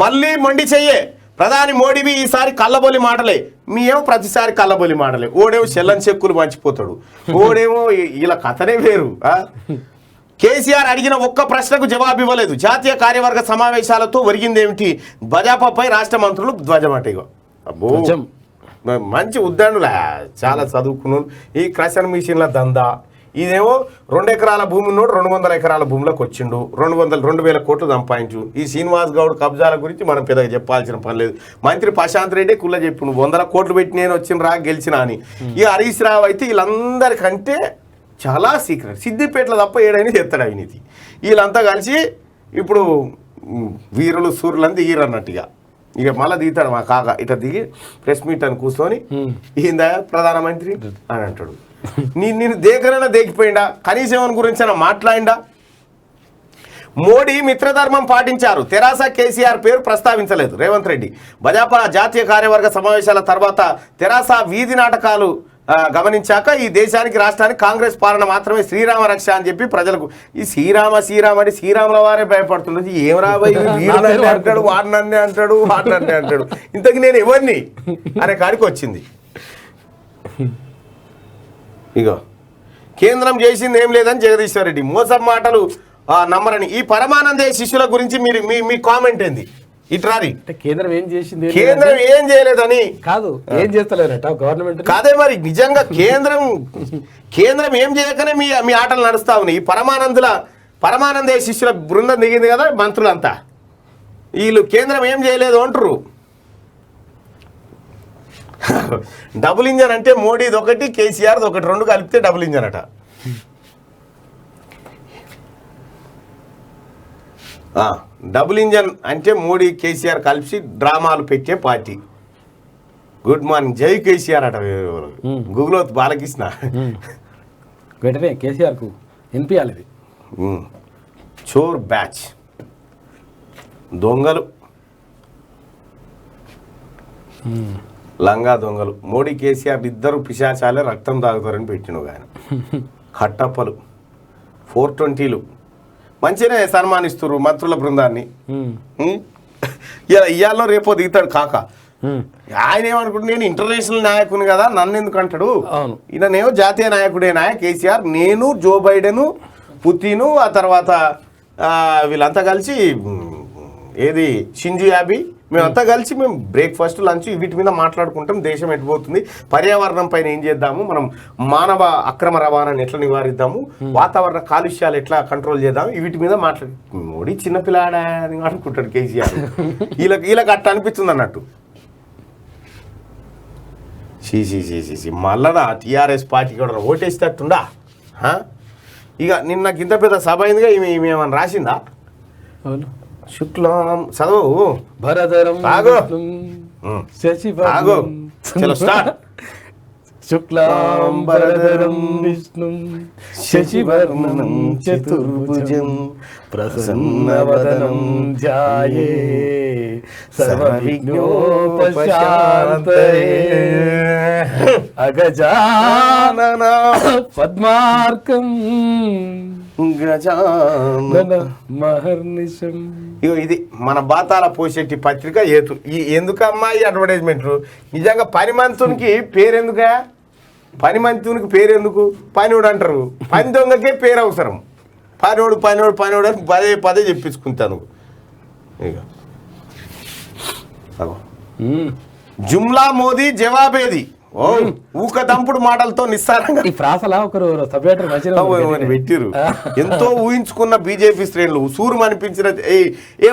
S1: మళ్ళీ మొండి చెయ్యే ప్రధాని మోడీవి ఈసారి కళ్ళబొలి మాటలే, మీయేమో ప్రతిసారి కళ్ళబొలి మాటలే. ఓడేమో చెల్లని చెక్కులు మంచిపోతాడు, ఓడేమో ఇలా కథనే వేరు. కేసీఆర్ అడిగిన ఒక్క ప్రశ్నకు జవాబు ఇవ్వలేదు. జాతీయ కార్యవర్గ సమావేశాలతో ఒరిగిందేమిటి? భాజపాపై రాష్ట్ర మంత్రులు ధ్వజమట. అబ్బో మంచి ఉద్దండులా, చాలా చదువుకున్నాడు. ఈ క్రషర్ మిషన్ల దందా, ఇదేమో 2 ఎకరాల భూమి ఉన్నోడు 200 ఎకరాల భూమిలోకి వచ్చిండు, 2,000 కోట్లు సంపాదించు. ఈ శ్రీనివాస్ గౌడ్ కబ్జాల గురించి మనం పెద్దగా చెప్పాల్సిన పని లేదు. మంత్రి ప్రశాంత్ రెడ్డి కుల్ల చెప్పిండు 100 కోట్లు పెట్టి నేను వచ్చిన గెలిచిన అని. ఈ హరీష్ రావు అయితే వీళ్ళందరికంటే చాలా సీక్రెట్, సిద్దిపేటలో తప్ప ఏడైనా చేస్తాడు అవినీతి. వీళ్ళంతా కలిసి ఇప్పుడు వీరులు సూర్యులని దిగిరు అన్నట్టుగా. ఇక మళ్ళీ దిగుతాడు మా కాక, ఇట్లా దిగి ప్రెస్ మీట్ అని కూర్చొని ఏందా ప్రధానమంత్రి అని అంటాడు. నేను దేకరైనా దేకిపోయిందా, కనీసం గురించి అయినా మాట్లాడిందా? మోడీ మిత్రధర్మం పాటించారు, తెరాస కేసీఆర్ పేరు ప్రస్తావించలేదు రేవంత్ రెడ్డి. భాజపా జాతీయ కార్యవర్గ సమావేశాల తర్వాత తెరాస వీధి నాటకాలు గమనించాక ఈ దేశానికి రాష్ట్రానికి కాంగ్రెస్ పాలన మాత్రమే శ్రీరామ రక్ష అని చెప్పి ప్రజలకు ఈ శ్రీరామ అంటే శ్రీరాముల వారే భయపడుతున్నది. ఏం రాబోయే వీరునన్నే అంటాడు, వాడినన్నే అంటాడు, వాడినన్నే అంటాడు, ఇంతకు నేను ఎవరిని అనే కాడికి వచ్చింది. ఇగో కేంద్రం చేసింది ఏం లేదని జగదీశ్వర్ రెడ్డి మోసం మాటలు నమ్మరని. ఈ పరమానందే శిష్యుల గురించి మీరు మీ కామెంట్ ఏంది? ఇట్రారి
S3: కేంద్రం ఏం చేసింది,
S1: కేంద్రం ఏం చేయలేదని
S3: కాదు, ఏం చేస్తలేరట గవర్నమెంట్.
S1: కాదే మరి నిజంగా కేంద్రం ఏం చేయకనే మీ ఆటలు నడుస్తా ఉన్నాయి. ఈ పరమానందే శిష్యుల బృందం దిగింది కదా మంత్రులంతా. వీళ్ళు కేంద్రం ఏం చేయలేదు అంటారు. డబుల్ ఇంజన్ అంటే మోడీది ఒకటి, కేసీఆర్ది ఒకటి, రెండు కలిపితే డబుల్ ఇంజన్ అట. డబుల్ ఇంజన్ అంటే మోడీ కేసీఆర్ కలిసి డ్రామాలు పెట్టే పార్టీ. గుడ్ మార్నింగ్, జై కేసీఆర్ అట. గూగుల్ బాలకృష్ణ
S3: వెంటనే కేసీఆర్కు వినిపించాలి ఇది.
S1: చోర్ బ్యాచ్ దొంగలు, లంగా దొంగలు. మోడీ కేసీఆర్ ఇద్దరు పిశాచాలే రక్తం తాగుతారని పెట్టిన ఆయన. కట్టప్పలు 420లు మంచిగానే సన్మానిస్తున్నారు మంత్రుల బృందాన్ని. ఇవాళ రేపో దిగుతాడు కాక. ఆయన ఏమనుకుంటు, నేను ఇంటర్నేషనల్ నాయకుని కదా, నన్ను ఎందుకు అంటాడు. ఈయననేమో జాతీయ నాయకుడేనా కేసీఆర్. నేను, జో బైడెను, పుతిను, ఆ తర్వాత వీళ్ళంతా కలిసి ఏది షింజు యాబీ, మేమంతా కలిసి మేము బ్రేక్ఫాస్ట్, లంచ్ వీటి మీద మాట్లాడుకుంటాం. దేశం ఎటుపోతుంది, పర్యావరణం పైన ఏం చేద్దాము, మనం మానవ అక్రమ రవాణాన్ని ఎట్లా నివారిద్దాము, వాతావరణ కాలుష్యాలు ఎట్లా కంట్రోల్ చేద్దాము, వీటి మీద మోడీ చిన్నపిల్లాడా అని అనుకుంటాడు కేసీఆర్. వీళ్ళకి అట్లా అనిపిస్తుంది అన్నట్టు. మళ్ళా టీఆర్ఎస్ పార్టీ కూడా ఓటేసేటట్టుండా. ఇక నిన్న ఇంత పెద్ద సభ అయిందిగా, ఈమె ఏమన్నా రాసిందా? శుక్లం చదువు
S3: భరధరం శుక్లాంబరధరం విష్ణుం శశివర్ణం చతుర్భుజం ప్రసన్నవదనం ధ్యాయే సర్వవిఘ్నోపశాంతయే అగజానన పద్మార్కం గజానన మహర్నిశం.
S1: ఇగో ఇది మన బాతాల పోషెట్టి పత్రిక. ఎందుకమ్మా ఈ అడ్వర్టైజ్మెంట్లు? నిజంగా పనిమంతునికి పేరెందుకా? పనిమంతునికి పేరెందుకు? పనివాడు అంటారు. పని దొంగకే పేరు అవసరం. పనివాడు అని పదే చెప్పించుకుంటాను. ఇక జుమ్లా మోదీ జవాబేది. ఊక దంపుడు మాటలతో నిస్సారంగా
S3: ఈ ప్రాసలా ఒకరు సపరేటర్
S1: పెట్టిరు. ఎంతో ఊహించుకున్న బీజేపీ శ్రేణులు సూరు అనిపించిన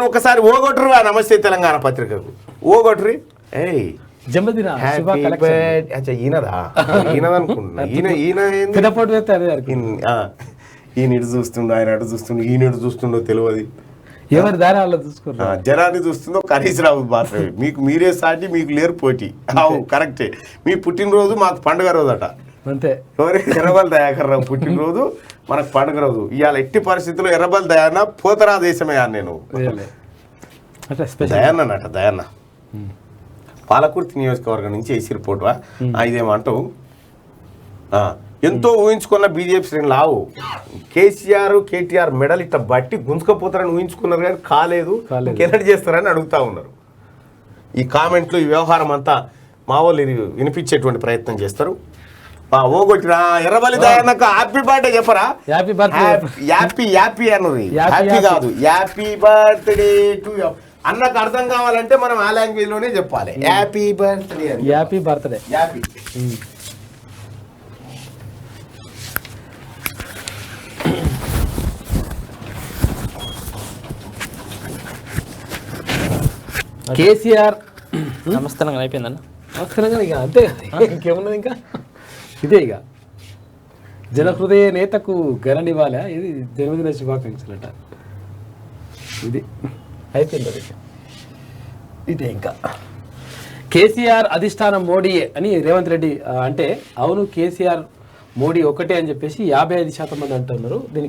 S1: ఒకసారి ఓగొట్టరు ఆ నమస్తే తెలంగాణ పత్రికకు. ఓగొట్టరి ఈయనదనుకుంటున్నా. ఈయన ఇటు చూస్తుండో, ఆయన అటు చూస్తుండో, ఈయన ఇటు చూస్తుండో తెలియదు.
S3: ఎవరి దారి వాళ్ళు చూసుకుంటారు.
S1: జనాన్ని చూస్తుందో హరీష్ రావు మాత్రమే. మీకు మీరే సాటి, మీకు లేరు పోటీ. అవు కరెక్టే. మీ పుట్టినరోజు మాకు పండుగ రోజు అట.
S3: అంతే.
S1: ఎవరి ఎర్రబల్ దయాకర్ రావు పుట్టినరోజు మనకు పండుగ రోజు. ఇవాళ ఎట్టి పరిస్థితుల్లో ఎర్రబల్ దయాన్న పోతరా దేశమే అని నేను దయాన్నట. దయాన్న పాలకుర్తి నియోజకవర్గం నుంచి ఏసీ రిపోర్ట్. ఇదేమంటావు? ఎంతో ఊహించుకున్న బీజేపీ శ్రేణులు లావు కేసీఆర్ కేటీఆర్ మెడల్ ఇట్లా బట్టి గుంజుకపోతారని ఊహించుకున్నారు కానీ కాలేదు. కెనడి చేస్తారని అడుగుతా ఉన్నారు. ఈ కామెంట్లు, ఈ వ్యవహారం అంతా మా వాళ్ళు వినిపించేటువంటి ప్రయత్నం చేస్తారు. ఓగొట్టినా ఎర్రబలి దయాన్నక హ్యాపీ బర్త్డే చెప్పరా?
S3: హ్యాపీ
S1: అన్నది హ్యాపీ కాదు, హ్యాపీ బర్త్డే టు అన్నకు అర్థం కావాలంటే మనం ఆ లాంగ్వేజ్ లోనే చెప్పాలి. Happy birthday,
S3: happy birthday,
S1: happy.
S3: KCR
S7: నమస్తేనంగా అయిపోయిందన్న.
S3: నమస్కారంగా ఇక అంతే. ఇంకేమున్నది ఇంకా? ఇదే ఇక జనహృదయ నేతకు గరణివ్వాలా. ఇది జన్మదిన శుభాకాంక్షలట. ఇది అయిపోయింది. అది ఇదే ఇంకా కేసీఆర్ అధిష్టానం మోడీయే అని రేవంత్ రెడ్డి అంటే అవును కేసీఆర్ మోడీ ఒకటే అని చెప్పేసి 55% మంది అంటున్నారు. దీనికి